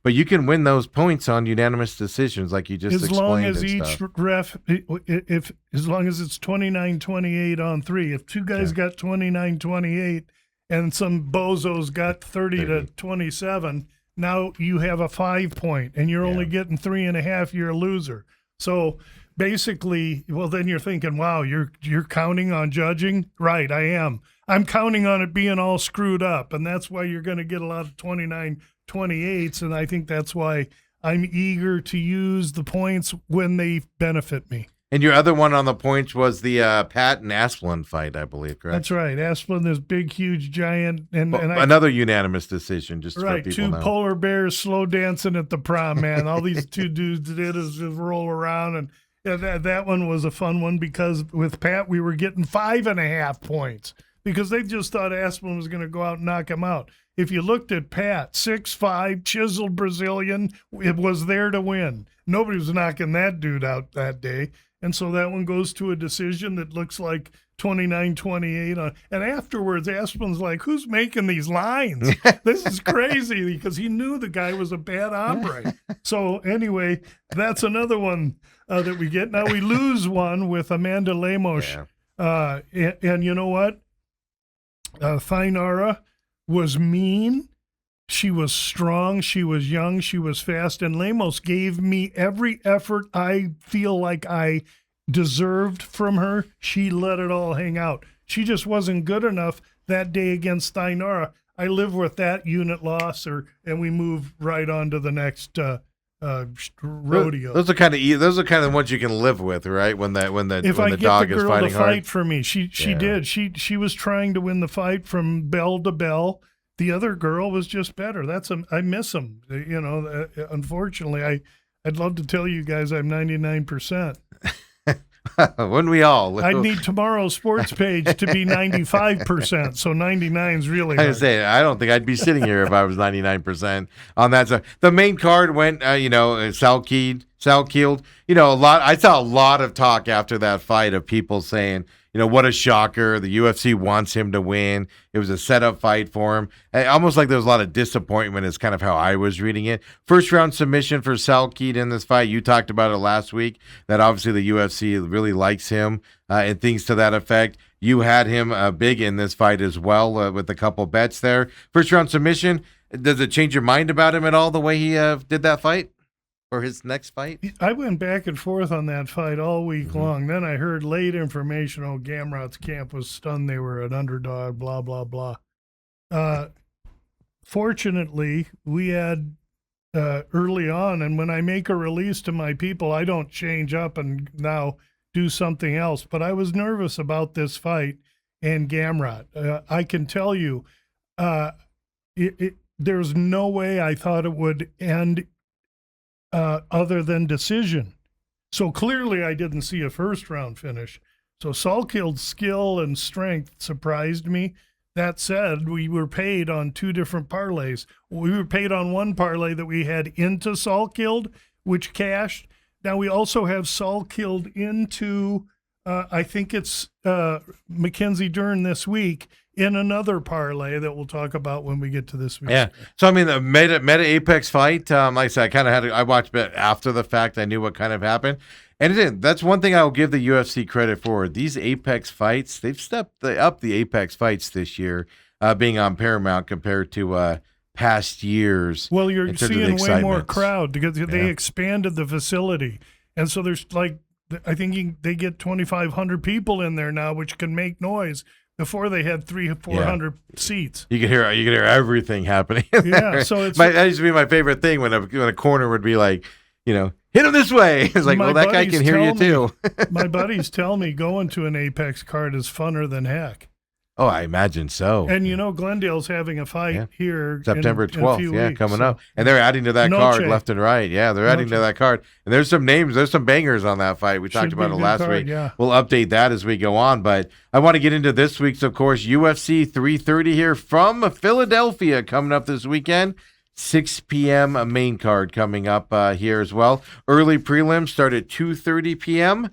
Speaker 2: but you can win those points on unanimous decisions, like you just explained.
Speaker 1: As long as each ref, as long as it's 29-28 on 3. If 2 guys got 29-28 and some bozos got 30-27, now you have a 5 point, and you're only getting 3.5. You're a loser. So basically, well, then you're thinking, wow, you're counting on judging? Right, I am. I'm counting on it being all screwed up, and that's why you're going to get a lot of 29-28s, and I think that's why I'm eager to use the points when they benefit me.
Speaker 2: And your other one on the points was the Pat and Asplund fight, I believe, correct?
Speaker 1: That's right. Asplund, this big, huge giant, and
Speaker 2: another unanimous decision, just
Speaker 1: right.
Speaker 2: for people
Speaker 1: Two
Speaker 2: know.
Speaker 1: polar bears slow dancing at the prom, man. All these two dudes did is just roll around, and that one was a fun one because with Pat we were getting 5.5 points because they just thought Asplund was going to go out and knock him out. If you looked at Pat, 6'5", chiseled Brazilian, it was there to win. Nobody was knocking that dude out that day. And so that one goes to a decision that looks like 29-28. And afterwards, Asplund's like, who's making these lines? This is crazy because he knew the guy was a bad hombre. So anyway, that's another one that we get. Now we lose one with Amanda Lemos.
Speaker 2: Yeah.
Speaker 1: And you know what? Thainara was mean. She was strong. She was young. She was fast. And Lemos gave me every effort I feel like I deserved from her. She let it all hang out. She just wasn't good enough that day against Thainara. I live with that unit loss, and we move right on to the next rodeo.
Speaker 2: Those are kind of ones you can live with, right? When the
Speaker 1: if
Speaker 2: when
Speaker 1: I
Speaker 2: the
Speaker 1: get
Speaker 2: dog
Speaker 1: the
Speaker 2: is
Speaker 1: girl
Speaker 2: fighting
Speaker 1: to fight
Speaker 2: hard.
Speaker 1: for me, she did. She was trying to win the fight from bell to bell. The other girl was just better. I miss them. You know, unfortunately, I'd love to tell you guys I'm 99%.
Speaker 2: Wouldn't we all?
Speaker 1: I'd need tomorrow's sports page to be 95%. So 99 is really hard.
Speaker 2: I don't think I'd be sitting here if I was 99% on that. So the main card went, Salkeeld. I saw a lot of talk after that fight of people saying, what a shocker. The UFC wants him to win. It was a setup fight for him. Almost like there was a lot of disappointment is kind of how I was reading it. First round submission for Salkeed in this fight. You talked about it last week, that obviously the UFC really likes him and things to that effect. You had him big in this fight as well with a couple bets there. First round submission. Does it change your mind about him at all, the way he did that fight? For his next fight?
Speaker 1: I went back and forth on that fight all week long. Then I heard late information. Gamrot's camp was stunned they were an underdog, blah, blah, blah. Fortunately, we had early on, and when I make a release to my people, I don't change up and now do something else. But I was nervous about this fight and Gamrot. I can tell you, there's no way I thought it would end other than decision. So clearly I didn't see a first round finish. So Salkild's skill and strength surprised me. That said, we were paid on two different parlays. We were paid on one parlay that we had into Salkild, which cashed. Now we also have Salkild into, I think it's Mackenzie Dern this week, in another parlay that we'll talk about when we get to this week.
Speaker 2: Yeah. So, the Meta Apex fight, like I said, I watched it after the fact. I knew what kind of happened. And that's one thing I will give the UFC credit for. These Apex fights, they've stepped up the Apex fights this year, being on Paramount compared to past years.
Speaker 1: Well, you're seeing way more crowd because they expanded the facility. And so there's I think they get 2,500 people in there now, which can make noise. Before they had 300-400 seats.
Speaker 2: You could hear everything happening.
Speaker 1: Yeah, so
Speaker 2: that used to be my favorite thing when a corner would be like, hit him this way. It's like, well, that guy can hear you too.
Speaker 1: My buddies tell me going to an Apex card is funner than heck.
Speaker 2: Oh, I imagine so.
Speaker 1: And Glendale's having a fight here
Speaker 2: September 12th,
Speaker 1: weeks,
Speaker 2: coming up. And they're adding to that card left and right. Yeah, they're adding to that card. And there's some names, there's some bangers on that fight. We talked about it last week.
Speaker 1: Yeah.
Speaker 2: We'll update that as we go on. But I want to get into this week's, of course, UFC 330 here from Philadelphia coming up this weekend. 6 p.m. main card coming up here as well. Early prelims start at 2:30 p.m.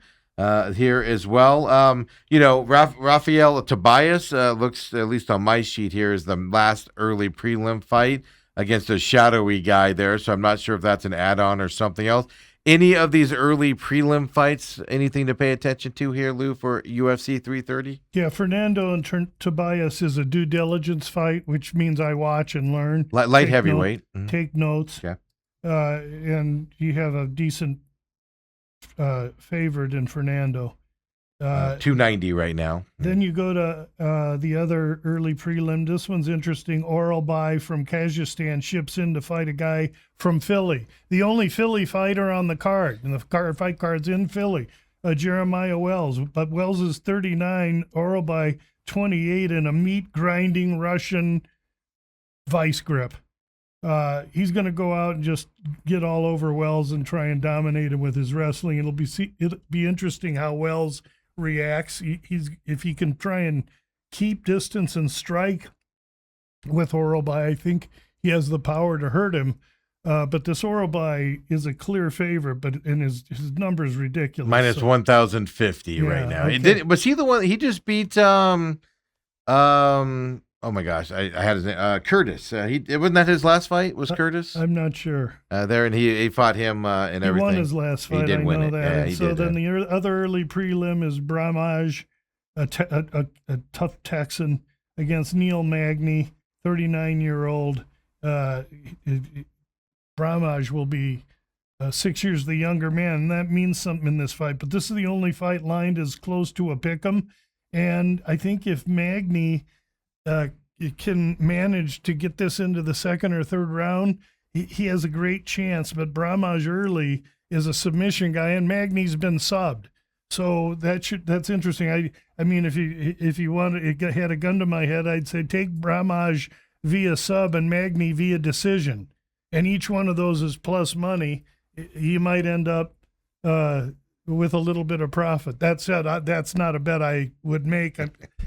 Speaker 2: Here as well. Rafael Tobias looks, at least on my sheet here, is the last early prelim fight against a shadowy guy there, so I'm not sure if that's an add-on or something else. Any of these early prelim fights, anything to pay attention to here, Lou, for UFC 330?
Speaker 1: Yeah, Fernando and Tobias is a due diligence fight, which means I watch and learn.
Speaker 2: Light heavyweight.
Speaker 1: Take notes.
Speaker 2: Yeah.
Speaker 1: And you have a decent favorite in Fernando.
Speaker 2: 290 right now.
Speaker 1: Then you go to the other early prelim. This one's interesting. Oralbai from Kazakhstan ships in to fight a guy from Philly. The only Philly fighter on the card, and the fight card's in Philly. Jeremiah Wells. But Wells is 39, Oralbai 28, and a meat-grinding Russian vice grip. He's going to go out and just get all over Wells and try and dominate him with his wrestling. It'll be interesting how Wells reacts. If he can try and keep distance and strike with Oralbai, I think he has the power to hurt him. But this Oralbai is a clear favorite, and his number is ridiculous.
Speaker 2: Minus 1,050 right now.
Speaker 1: Okay.
Speaker 2: Was he the one? He just beat oh my gosh, I had his name. Curtis. Wasn't that his last fight? Was Curtis?
Speaker 1: I'm not sure.
Speaker 2: There, and he fought him and everything.
Speaker 1: He won his last fight.
Speaker 2: He did win it.
Speaker 1: That.
Speaker 2: Yeah, he
Speaker 1: so
Speaker 2: did,
Speaker 1: then the other early prelim is Bramaj, a tough Texan, against Neil Magny, 39-year-old. Bramaj will be 6 years the younger man, and that means something in this fight. But this is the only fight lined as close to a pick'em, and I think if Magny can manage to get this into the second or third round, he has a great chance. But Bramaj early is a submission guy, and Magny's been subbed, so that's interesting. I mean, if you had a gun to my head, I'd say take Bramaj via sub and Magny via decision, and each one of those is plus money. You might end up with a little bit of profit. That said, that's not a bet I would make.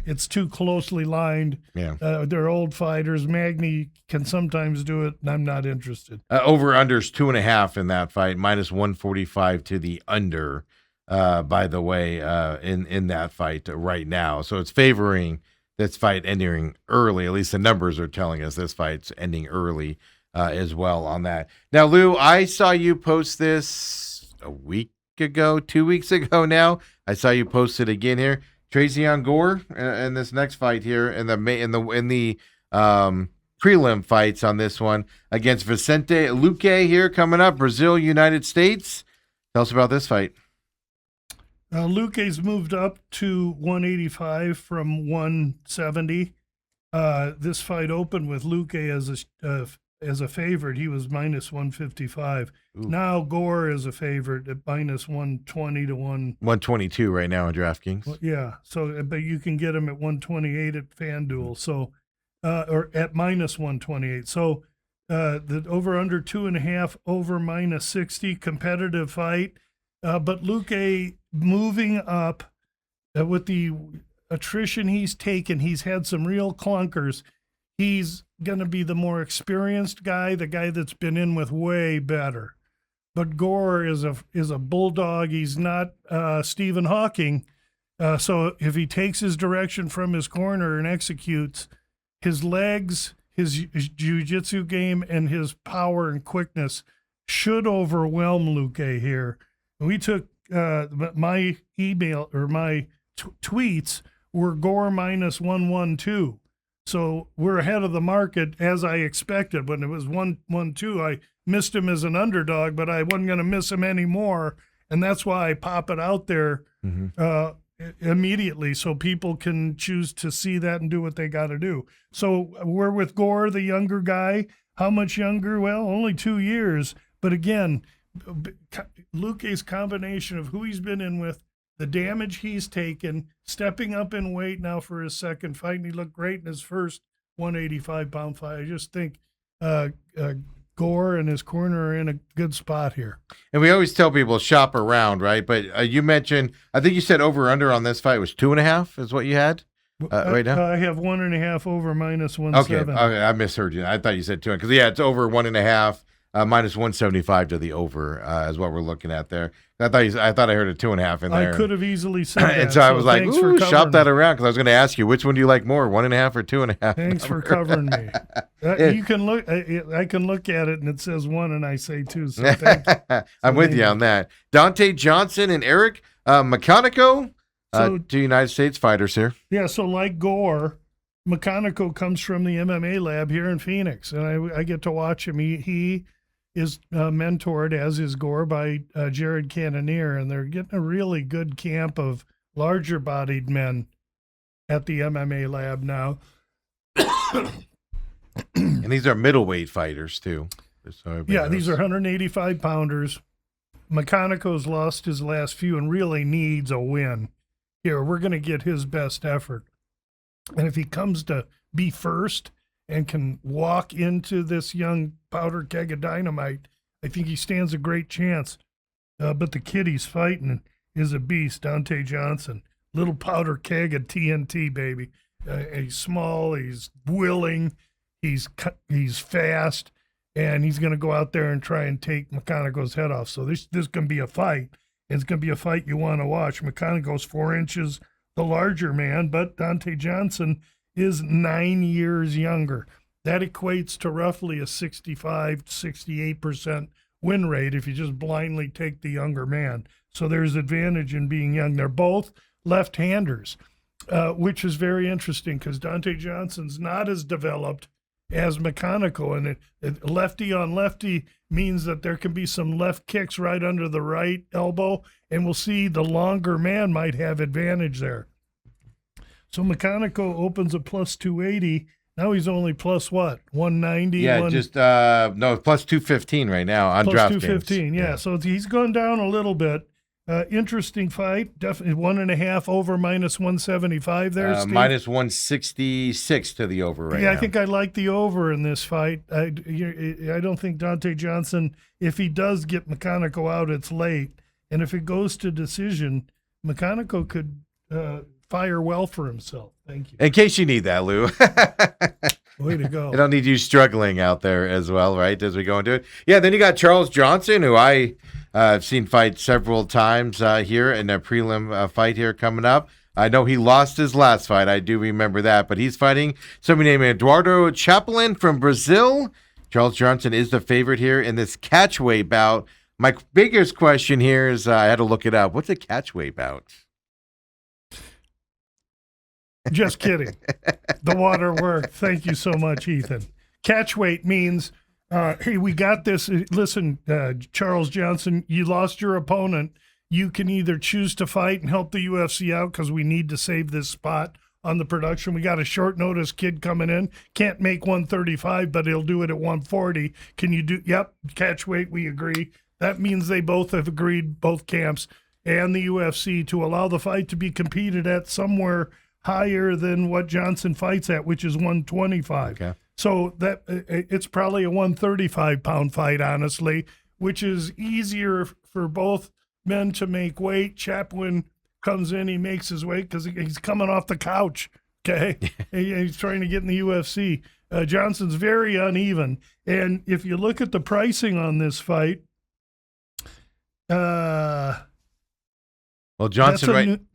Speaker 1: It's too closely lined.
Speaker 2: Yeah.
Speaker 1: They're old fighters. Magny can sometimes do it, and I'm not interested.
Speaker 2: Over-under's 2.5 in that fight, minus 145 to the under, by the way, in that fight right now. So it's favoring this fight ending early. At least the numbers are telling us this fight's ending early as well on that. Now, Lou, I saw you post this a week ago, 2 weeks ago now. I saw you post it again here. Trazion Gore in this next fight here in the prelim fights on this one against Vicente Luque here coming up, Brazil, United States. Tell us about this fight.
Speaker 1: Luque's moved up to 185 from 170. This fight opened with Luque as a favorite. He was minus 155. Ooh. Now Gore is a favorite at minus 120 to
Speaker 2: 122 right now in DraftKings.
Speaker 1: Well, yeah. So, but you can get him at 128 at FanDuel. So, or at minus 128. So, the over under 2.5, over minus 60, competitive fight. But Luque moving up with the attrition he's taken. He's had some real clunkers. He's going to be the more experienced guy, the guy that's been in with way better. But Gore is a bulldog. He's not Stephen Hawking. So if he takes his direction from his corner and executes, his legs, his jiu-jitsu game, and his power and quickness should overwhelm Luque here. We took my email or my tweets were Gore minus 112. So we're ahead of the market as I expected. When it was 112, I missed him as an underdog, but I wasn't going to miss him anymore. And that's why I pop it out there immediately so people can choose to see that and do what they got to do. So we're with Gore, the younger guy. How much younger? Well, only 2 years. But again, Luque's combination of who he's been in with, the damage he's taken, stepping up in weight now for his second fight, and he looked great in his first 185-pound fight. I just think Gore and his corner are in a good spot here.
Speaker 2: And we always tell people shop around, right? But you mentioned, I think you said over-under on this fight was 2.5 is what you had right now?
Speaker 1: I have 1.5 over minus 170.
Speaker 2: Okay, I misheard you. I thought you said 2. Because, yeah, it's over 1.5. Minus 175 to the over is what we're looking at there. I thought I heard a 2.5 in there.
Speaker 1: I could have easily said that.
Speaker 2: And so I was like, ooh, shop that around, because I was going to ask you, which one do you like more, 1.5 or 2.5?
Speaker 1: Thanks for covering me. You can look. I can look at it and it says 1, and I say 2. So thank you.
Speaker 2: I'm with you on that. Dante Johnson and Eric Meconico, two United States fighters here.
Speaker 1: Yeah. So like Gore, Meconico comes from the MMA lab here in Phoenix, and I get to watch him. He is mentored, as is Gore, by Jared Cannonier, and they're getting a really good camp of larger bodied men at the MMA lab now.
Speaker 2: And these are middleweight fighters too.
Speaker 1: Yeah, these are 185 pounders. McConaughey's lost his last few and really needs a win. Here, we're going to get his best effort. And if he comes to be first and can walk into this young powder keg of dynamite, I think he stands a great chance. But the kid he's fighting is a beast, Dante Johnson. Little powder keg of TNT, baby. He's small, he's willing, he's fast, and he's going to go out there and try and take McConaughey's head off. So this can be a fight. It's going to be a fight you want to watch. McConaughey's 4 inches the larger man, but Dante Johnson is 9 years younger. That equates to roughly a 65, 68% win rate if you just blindly take the younger man. So there's advantage in being young. They're both left-handers, which is very interesting because Dante Johnson's not as developed as McConaughey, and lefty on lefty means that there can be some left kicks right under the right elbow, and we'll see the longer man might have advantage there. So McConaughey opens a plus 280. Now he's only plus what? 190?
Speaker 2: Yeah, no, plus 215 right now on
Speaker 1: plus
Speaker 2: draft
Speaker 1: 215,
Speaker 2: games.
Speaker 1: Yeah. So he's gone down a little bit. Interesting fight. Definitely 1.5 over minus 175 there, Steve.
Speaker 2: Minus 166 to the over right now.
Speaker 1: Yeah, I think I like the over in this fight. I don't think Dante Johnson, if he does get McConaughey out, it's late. And if it goes to decision, McConaughey could fire well for himself. Thank you.
Speaker 2: In case you need that, Lou.
Speaker 1: Way to go.
Speaker 2: I don't need you struggling out there as well, right, as we go into it. Yeah, then you got Charles Johnson, who I've seen fight several times here in a prelim fight here coming up. I know he lost his last fight. I do remember that. But he's fighting somebody named Eduardo Chapelin from Brazil. Charles Johnson is the favorite here in this catchweight bout. My biggest question here is I had to look it up. What's a catchweight bout?
Speaker 1: Just kidding. The water worked. Thank you so much, Ethan. Catchweight means, hey, we got this. Listen, Charles Johnson, you lost your opponent. You can either choose to fight and help the UFC out because we need to save this spot on the production. We got a short notice kid coming in. Can't make 135, but he'll do it at 140. Can you do? Yep, catchweight, we agree. That means they both have agreed, both camps and the UFC, to allow the fight to be competed at somewhere higher than what Johnson fights at, which is 125. Okay. So that it's probably a 135-pound fight, honestly, which is easier for both men to make weight. Chaplin comes in, he makes his weight because he's coming off the couch, okay? He's trying to get in the UFC. Johnson's very uneven. And if you look at the pricing on this fight,
Speaker 2: well, Johnson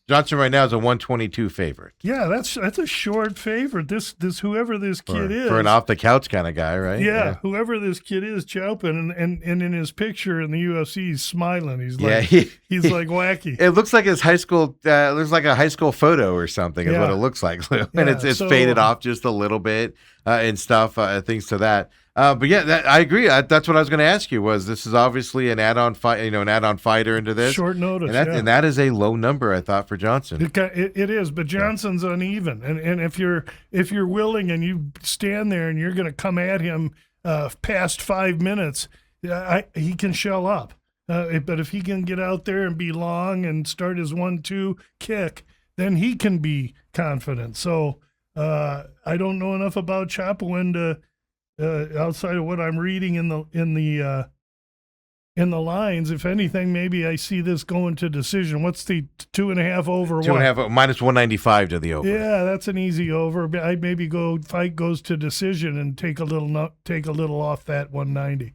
Speaker 2: Johnson right now is a 122 favorite.
Speaker 1: Yeah, that's a short favorite. This whoever this kid is,
Speaker 2: for an off the couch kind of guy, right?
Speaker 1: Yeah, whoever this kid is, Chaupin, and in his picture in the UFC, he's smiling. He's like he's like wacky.
Speaker 2: It looks like his high school. Looks like a high school photo or something. Is what it looks like, Lou. And it's faded off just a little bit and stuff. Things to that. But yeah, I agree. That's what I was going to ask you. Was this is obviously an add-on fight? An add-on fighter into this
Speaker 1: short notice,
Speaker 2: and that is a low number, I thought, for Johnson.
Speaker 1: It is, but Johnson's uneven, and if you're willing and you stand there and you're going to come at him past 5 minutes, he can shell up. But if he can get out there and be long and start his 1-2 kick, then he can be confident. So I don't know enough about Chaplin to. Outside of what I'm reading in the lines, if anything, maybe I see this going to decision. What's the 2.5 over?
Speaker 2: 2.5 minus 195 to the over.
Speaker 1: Yeah, that's an easy over. I'd maybe fight goes to decision and take a little off that 190.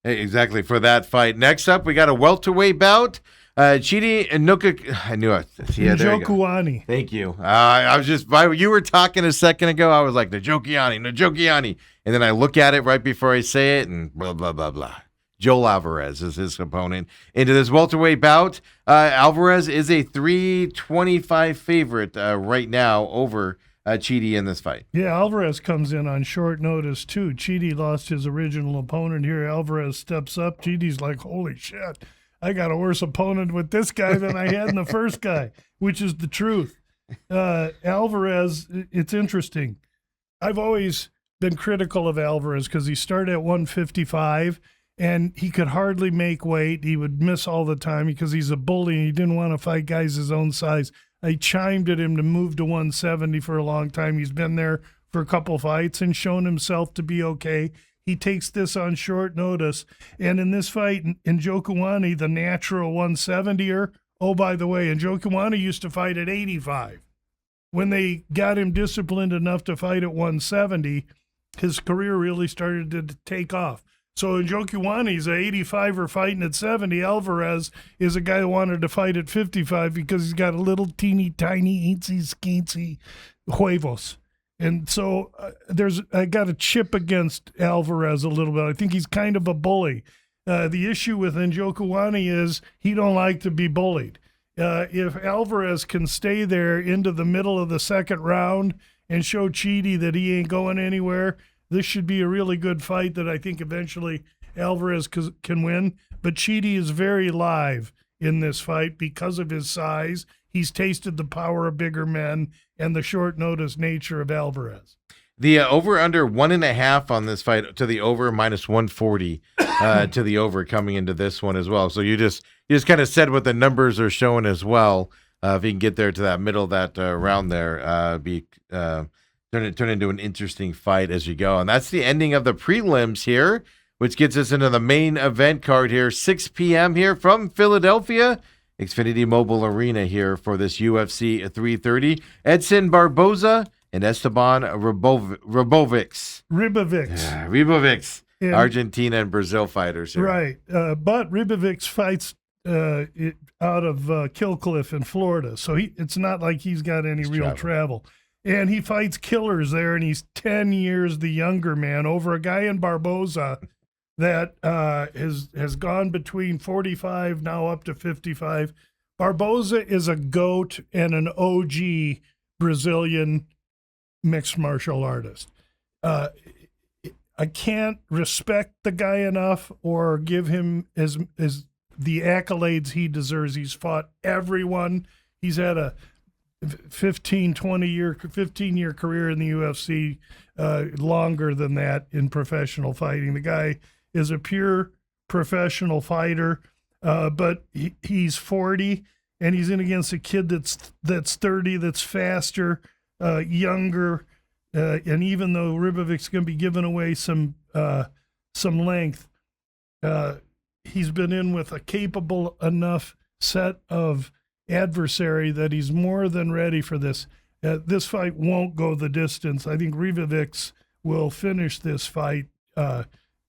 Speaker 2: Hey, exactly for that fight. Next up, we got a welterweight bout. Chidi Njokuani. I knew it. Yeah, there you go. Thank you. I was just you were talking a second ago. I was like Njokuani, and then I look at it right before I say it, and blah blah blah blah. Joel Alvarez is his opponent into this welterweight bout. Alvarez is a 325 favorite right now over Chidi in this fight.
Speaker 1: Yeah, Alvarez comes in on short notice too. Chidi lost his original opponent here. Alvarez steps up. Chidi's like, holy shit. I got a worse opponent with this guy than I had in the first guy, which is the truth. Alvarez, it's interesting. I've always been critical of Alvarez because he started at 155 and he could hardly make weight. He would miss all the time because he's a bully and he didn't want to fight guys his own size. I chimed at him to move to 170 for a long time. He's been there for a couple fights and shown himself to be okay. He takes this on short notice. And in this fight, in Njokuani, the natural 170er, oh, by the way, Njokuani used to fight at 85. When they got him disciplined enough to fight at 170, his career really started to take off. So Njokuani's a 85er fighting at 70. Alvarez is a guy who wanted to fight at 55 because he's got a little teeny tiny eensy skeensy huevos. And so I got a chip against Alvarez a little bit. I think he's kind of a bully. The issue with Njokuani is he don't like to be bullied. If Alvarez can stay there into the middle of the second round and show Chidi that he ain't going anywhere, this should be a really good fight that I think eventually Alvarez can win. But Chidi is very live in this fight because of his size. He's tasted the power of bigger men and the short notice nature of Alvarez.
Speaker 2: The over-under 1.5 on this fight to the over, minus 140 to the over coming into this one as well. So you just kind of said what the numbers are showing as well. If you can get there to that middle of that round there, turn into an interesting fight as you go. And that's the ending of the prelims here, which gets us into the main event card here, 6 p.m. here from Philadelphia, Xfinity Mobile Arena here for this UFC 330. Edson Barboza and Esteban Ribovics. Ribovics.
Speaker 1: And,
Speaker 2: Argentina and Brazil fighters here.
Speaker 1: Right. But Ribovics fights out of Killcliff in Florida. So it's not like he's got any real travel. And he fights killers there, and he's 10 years the younger man over a guy in Barboza that has gone between 45 now up to 55. Barboza is a GOAT and an OG Brazilian mixed martial artist. I can't respect the guy enough or give him as the accolades he deserves. He's fought everyone. He's had a 15-year career in the UFC, longer than that in professional fighting. The guy is a pure professional fighter, but he's 40 and he's in against a kid that's 30, that's faster, younger, and even though Ribovic's going to be giving away some length, he's been in with a capable enough set of adversary that he's more than ready for this. This fight won't go the distance. I think Ribovics will finish this fight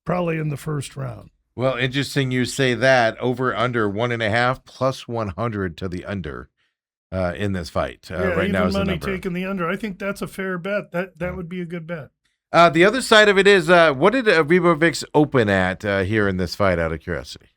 Speaker 1: probably in the first round.
Speaker 2: Well, interesting you say that. Over under 1.5 plus 100 to the under in this fight. Right now is the number.
Speaker 1: Taking the under. I think that's a fair bet. That would be a good bet.
Speaker 2: The other side of it is, what did Ribovics open at here in this fight, out of curiosity?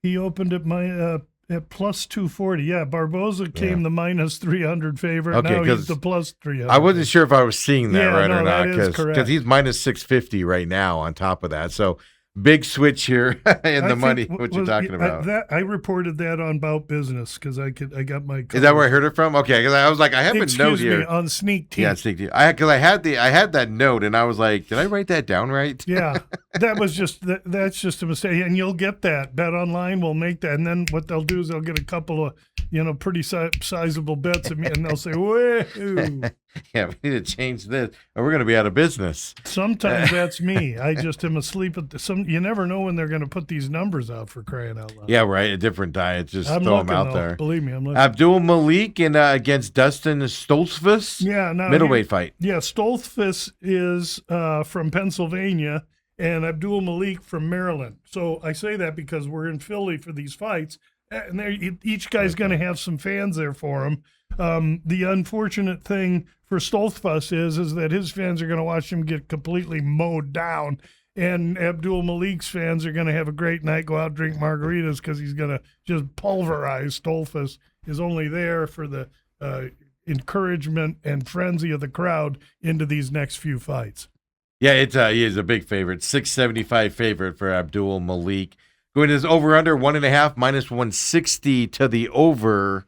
Speaker 1: He opened at plus 240. Yeah, Barboza came the minus 300 favorite. Okay, now he's the plus 300.
Speaker 2: I wasn't sure if I was seeing that right or not,
Speaker 1: because
Speaker 2: he's minus 650 right now on top of that. So big switch here in the money, what you're talking about.
Speaker 1: I reported that on Bout Business because I got my colors.
Speaker 2: Is that where I heard it from? Okay, because I was like, I have a note here.
Speaker 1: On Sneak Team.
Speaker 2: Yeah, Sneak Team. Because I had that note, and I was like, did I write that down right?
Speaker 1: Yeah, that's just a mistake, and you'll get that. Bet Online will make that, and then what they'll do is they'll get a couple of pretty sizable bets at me, and they'll say, "Whoa."
Speaker 2: Yeah, we need to change this, or we're going to be out of business.
Speaker 1: Sometimes that's me. I just am asleep at you never know when they're going to put these numbers out, for crying out loud.
Speaker 2: Yeah, right. A different diet. Just throw them out there.
Speaker 1: Believe me, I'm looking.
Speaker 2: Abdul Malik against Dustin Stoltzfus.
Speaker 1: Yeah,
Speaker 2: middleweight fight.
Speaker 1: Yeah, Stoltzfus is from Pennsylvania, and Abdul Malik from Maryland. So I say that because we're in Philly for these fights, and each guy's going to have some fans there for him. The unfortunate thing for Stoltzfus is that his fans are going to watch him get completely mowed down, and Abdul Malik's fans are going to have a great night, go out, drink margaritas, because he's going to just pulverize. Stoltzfus is only there for the encouragement and frenzy of the crowd into these next few fights.
Speaker 2: Yeah, he is a big favorite, 675 favorite for Abdul Malik. Going to this over under 1.5 minus 160 to the over.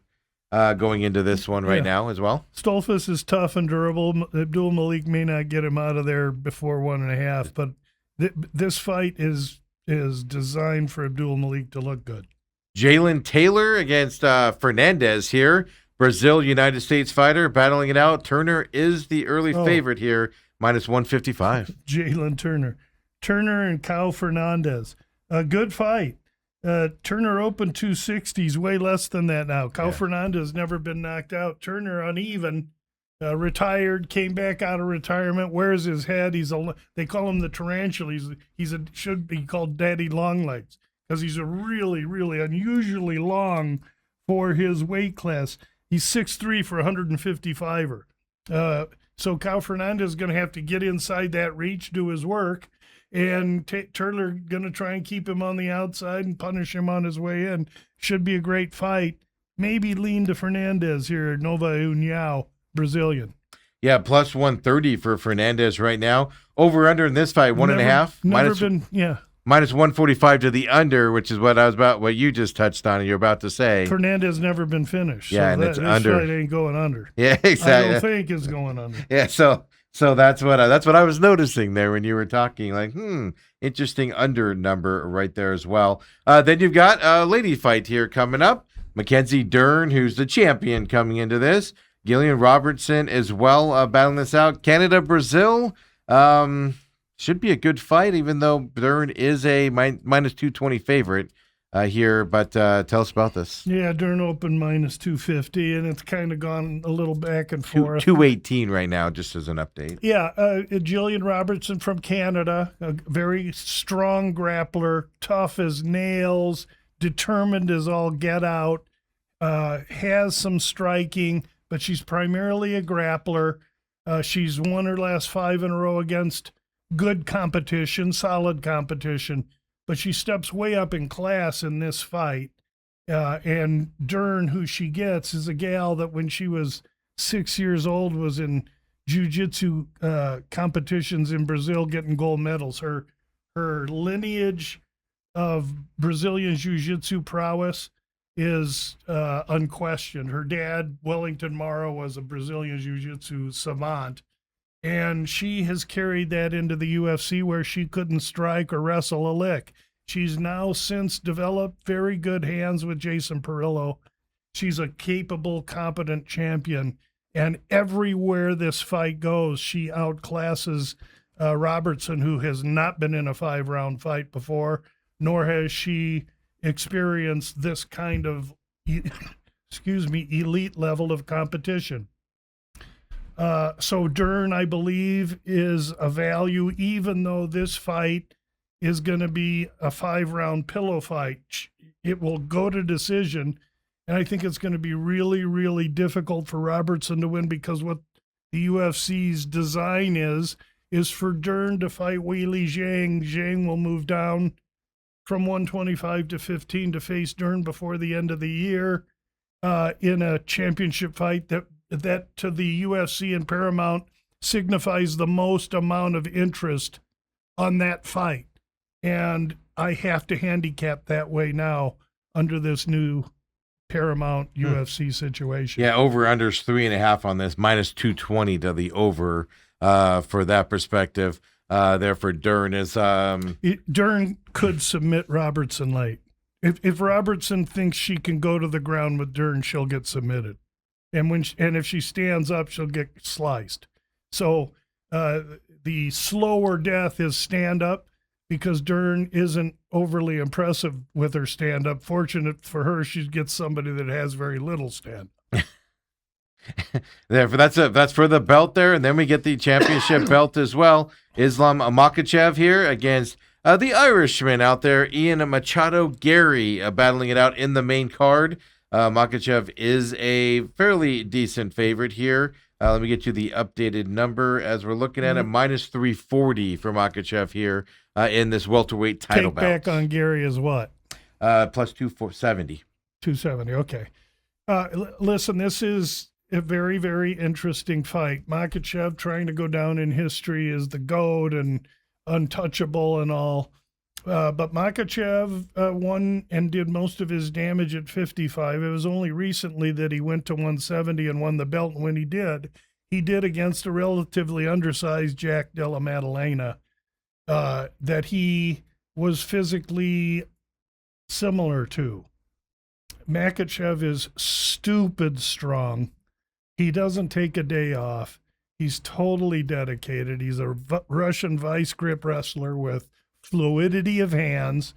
Speaker 2: Going into this one right now as well.
Speaker 1: Stolfus is tough and durable. Abdul Malik may not get him out of there before 1.5, but this fight is designed for Abdul Malik to look good.
Speaker 2: Jalen Taylor against Fernandez here. Brazil, United States fighter, battling it out. Turner is the early favorite here, minus 155.
Speaker 1: Jalen Turner. Turner and Kyle Fernandez. A good fight. Turner opened 260s, way less than that now. Kyle Fernandez never been knocked out. Turner uneven, retired, came back out of retirement, wears his head. They call him the tarantula. Should be called Daddy Longlegs because he's a really, really unusually long for his weight class. He's 6'3" for 155er. So Kyle Fernandez is going to have to get inside that reach, do his work. And Turner going to try and keep him on the outside and punish him on his way in. Should be a great fight. Maybe lean to Fernandez here, Nova União, Brazilian.
Speaker 2: Yeah, plus 130 for Fernandez right now. Over under in this fight, 1.5. Minus 145 to the under, which is what you just touched on and you're about to say.
Speaker 1: Fernandez never been finished.
Speaker 2: Yeah,
Speaker 1: so
Speaker 2: and it's
Speaker 1: this
Speaker 2: under.
Speaker 1: fight ain't going under.
Speaker 2: Yeah, exactly.
Speaker 1: I don't think it's going under.
Speaker 2: Yeah, so that's what I was noticing there when you were talking. Like, interesting under number right there as well. Then you've got a lady fight here coming up. Mackenzie Dern, who's the champion coming into this. Gillian Robertson as well, battling this out. Canada, Brazil. Should be a good fight, even though Dern is a minus 220 favorite here. But tell us about this.
Speaker 1: Yeah, Dern opened minus 250, and it's kind of gone a little back and forth.
Speaker 2: 218 right now, just as an update.
Speaker 1: Yeah, Gillian Robertson from Canada, a very strong grappler, tough as nails, determined as all get out, has some striking, but she's primarily a grappler. She's won her last 5 in a row against good competition, solid competition, but she steps way up in class in this fight. And Dern, who she gets, is a gal that when she was 6 years old was in jiu-jitsu competitions in Brazil getting gold medals. Her lineage of Brazilian jiu-jitsu prowess is unquestioned. Her dad, Wellington Morrow, was a Brazilian jiu-jitsu savant. And she has carried that into the UFC where she couldn't strike or wrestle a lick. She's now since developed very good hands with Jason Perillo. She's a capable, competent champion. And everywhere this fight goes, she outclasses Robertson, who has not been in a 5-round fight before, nor has she experienced this kind of, elite level of competition. So Dern, I believe, is a value, even though this fight is going to be a 5-round pillow fight. It will go to decision, and I think it's going to be really, really difficult for Robertson to win because what the UFC's design is for Dern to fight Weili Zhang. Zhang will move down from 125 to 15 to face Dern before the end of the year in a championship fight that to the UFC and Paramount signifies the most amount of interest on that fight. And I have to handicap that way now under this new Paramount UFC situation.
Speaker 2: Yeah, over-under's 3.5 on this, minus 220 to the over for that perspective. There for Dern is...
Speaker 1: Dern could submit Robertson late. If Robertson thinks she can go to the ground with Dern, she'll get submitted. And if she stands up, she'll get sliced. So the slower death is stand up because Dern isn't overly impressive with her stand up. Fortunate for her, she gets somebody that has very little stand up.
Speaker 2: That's for the belt there, and then we get the championship belt as well. Islam Makhachev here against the Irishman out there, Ian Machado Gary, battling it out in the main card. Makhachev is a fairly decent favorite here. Let me get you the updated number as we're looking at it. Minus 340 for Makhachev here in this welterweight title bout.
Speaker 1: Take back on Gary is what?
Speaker 2: Plus 270.
Speaker 1: 270, okay. Listen, this is a very, very interesting fight. Makhachev trying to go down in history as the GOAT and untouchable and all. But Makachev won and did most of his damage at 55. It was only recently that he went to 170 and won the belt. And when he did against a relatively undersized Jack Della Maddalena that he was physically similar to. Makachev is stupid strong. He doesn't take a day off. He's totally dedicated. He's a Russian vice grip wrestler with fluidity of hands,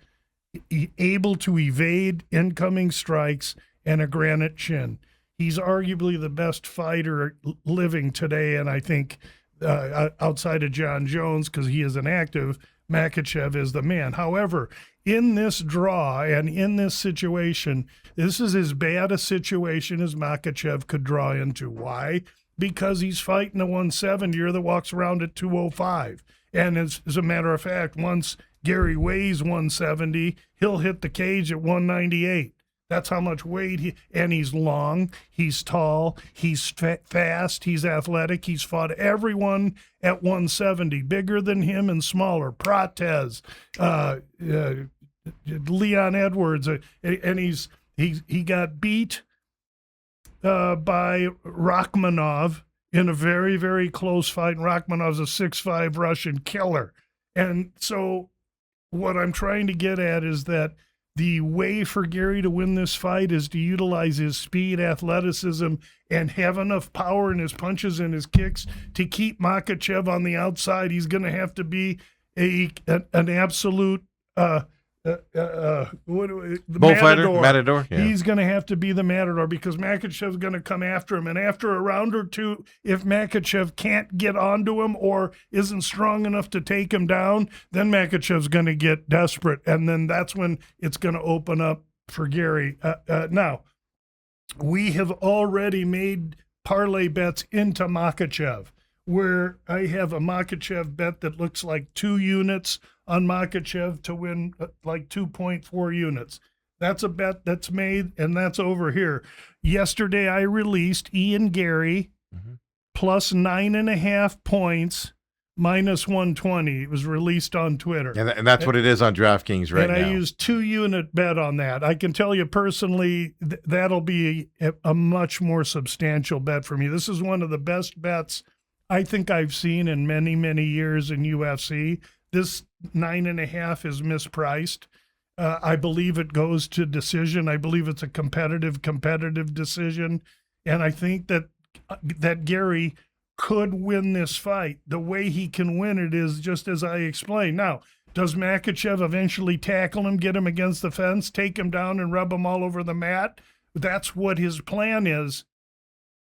Speaker 1: able to evade incoming strikes, and a granite chin. He's arguably the best fighter living today, and I think outside of John Jones, because he is inactive, Makachev is the man. However, in this draw and in this situation, this is as bad a situation as Makachev could draw into. Why? Because he's fighting a 170er that walks around at 205. And as a matter of fact, once Gary weighs 170, he'll hit the cage at 198. That's how much weight and he's long, he's tall, he's fast, he's athletic. He's fought everyone at 170, bigger than him and smaller. Prates, Leon Edwards, and he got beat by Rachmanov in a very, very close fight. And Rachmanov's a 6'5" Russian killer. And so what I'm trying to get at is that the way for Gary to win this fight is to utilize his speed, athleticism, and have enough power in his punches and his kicks to keep Makachev on the outside. He's going to have to be an absolute
Speaker 2: bullfighter, matador. Yeah.
Speaker 1: He's going to have to be the matador because Makachev's going to come after him. And after a round or two, if Makachev can't get onto him or isn't strong enough to take him down, then Makachev's going to get desperate. And then that's when it's going to open up for Gary. Now, we have already made parlay bets into Makachev, where I have a Makachev bet that looks like 2 units on Makachev to win like 2.4 units. That's a bet that's made, and that's over here. Yesterday, I released Ian Gary plus 9.5 points minus 120. It was released on Twitter.
Speaker 2: And that's what it is on DraftKings right now.
Speaker 1: And I used 2-unit bet on that. I can tell you personally, that'll be a much more substantial bet for me. This is one of the best bets I think I've seen in many, many years in UFC. This 9.5 is mispriced. I believe it goes to decision. I believe it's a competitive decision. And I think that Gary could win this fight. The way he can win it is just as I explained. Now, does Makachev eventually tackle him, get him against the fence, take him down and rub him all over the mat? That's what his plan is.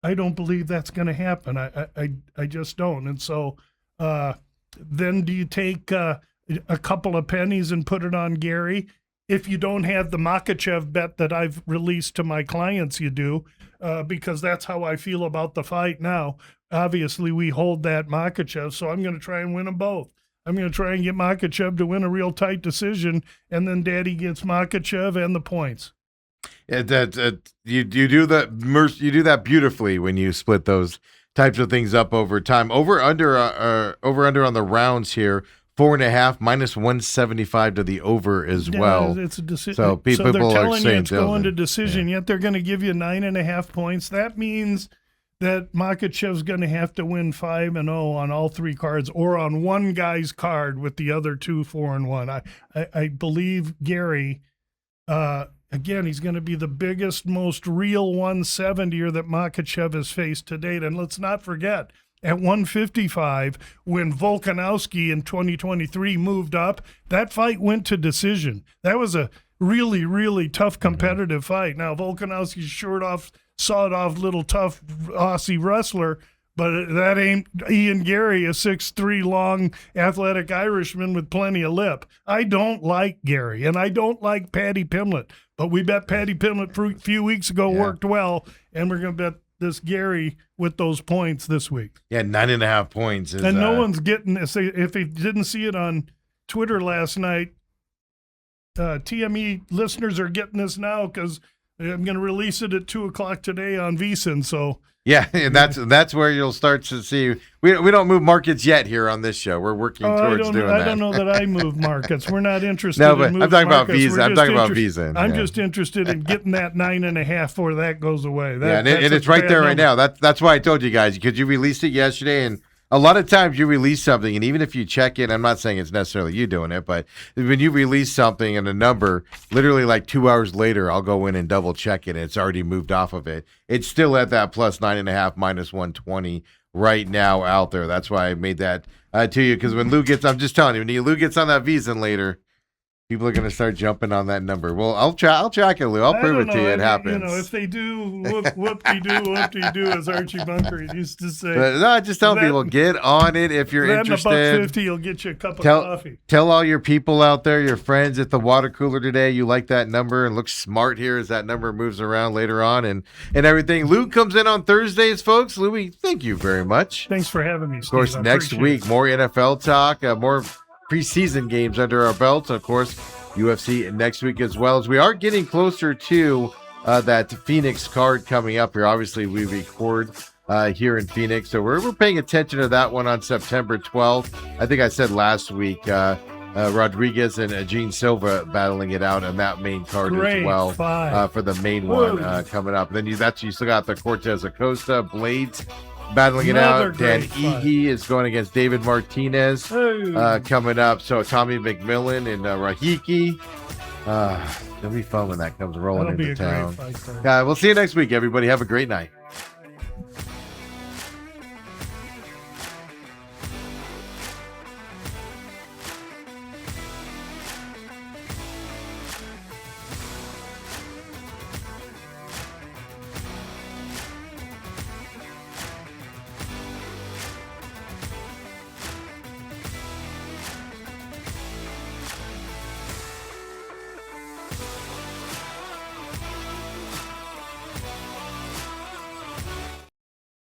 Speaker 1: I don't believe that's going to happen. I just don't. And so then do you take a couple of pennies and put it on Gary? If you don't have the Makachev bet that I've released to my clients, you do, because that's how I feel about the fight now. Obviously, we hold that Makachev, so I'm going to try and win them both. I'm going to try and get Makachev to win a real tight decision, and then Daddy gets Makachev and the points.
Speaker 2: You do that beautifully when you split those types of things up over time. Over under on the rounds here, 4.5 minus 175 to the over as well.
Speaker 1: It's a decision.
Speaker 2: So people
Speaker 1: they're
Speaker 2: are
Speaker 1: telling you
Speaker 2: saying
Speaker 1: it's going to decision, yet they're going to give you 9.5 points. That means that Makachev's going to have to win 5-0 on all 3 cards, or on one guy's card with the other 2 4-1. I believe Gary. Again, he's going to be the biggest, most real 170er that Makachev has faced to date. And let's not forget, at 155, when Volkanovski in 2023 moved up, that fight went to decision. That was a really, really tough competitive fight. Now, Volkanovski's sawed-off little tough Aussie wrestler, but that ain't Ian Gary, a 6'3" long athletic Irishman with plenty of lip. I don't like Gary, and I don't like Paddy Pimblett, but we bet Paddy Pimblett a few weeks ago worked well, and we're going to bet this Gary with those points this week.
Speaker 2: Yeah, 9.5 points.
Speaker 1: And no one's getting this. If they didn't see it on Twitter last night, TME listeners are getting this now because I'm going to release it at 2 o'clock today on VSIN, so
Speaker 2: Yeah, and that's where you'll start to see. We don't move markets yet here on this show. We're working towards doing that.
Speaker 1: I don't know that I move markets. We're not interested.
Speaker 2: No,
Speaker 1: in
Speaker 2: but
Speaker 1: moving
Speaker 2: I'm talking about
Speaker 1: markets.
Speaker 2: Visa. I'm talking about Visa.
Speaker 1: I'm just interested in getting that 9.5 before that goes away.
Speaker 2: And it's right there right now. That's why I told you guys, because you released it yesterday, and a lot of times you release something, and even if you check it, I'm not saying it's necessarily you doing it, but when you release something and a number, literally like 2 hours later, I'll go in and double check it, and it's already moved off of it. It's still at that plus 9.5, minus 120 right now out there. That's why I made that to you, because when Lou gets, I'm just telling you, when Lou gets on that VSIN later, people are going to start jumping on that number. Well, I'll track it, Lou. I'll prove it to you. It happens.
Speaker 1: If they do, whoop-de-doo, as Archie Bunker used to say.
Speaker 2: But no, just tell people, get on it if you're interested.
Speaker 1: $1.50 will get you a cup of coffee.
Speaker 2: Tell all your people out there, your friends at the water cooler today, you like that number and looks smart here as that number moves around later on and everything. Lou comes in on Thursdays, folks. Louie, thank you very much.
Speaker 1: Thanks for having me, Steve.
Speaker 2: Of course, next week, more NFL talk, more preseason games under our belts. Of course, UFC next week as well, as we are getting closer to that Phoenix card coming up here. Obviously, we record here in Phoenix, so we're paying attention to that one on September 12th. I think I said last week, Rodriguez and Gene Silva battling it out on that main card as well for the main one coming up. Then you still got the Cortez Acosta Blades battling it out. Dan Ige is going against David Martinez coming up. So Tommy McMillan and Rahiki. It'll be fun when that comes rolling into town. We'll see you next week, everybody. Have a great night.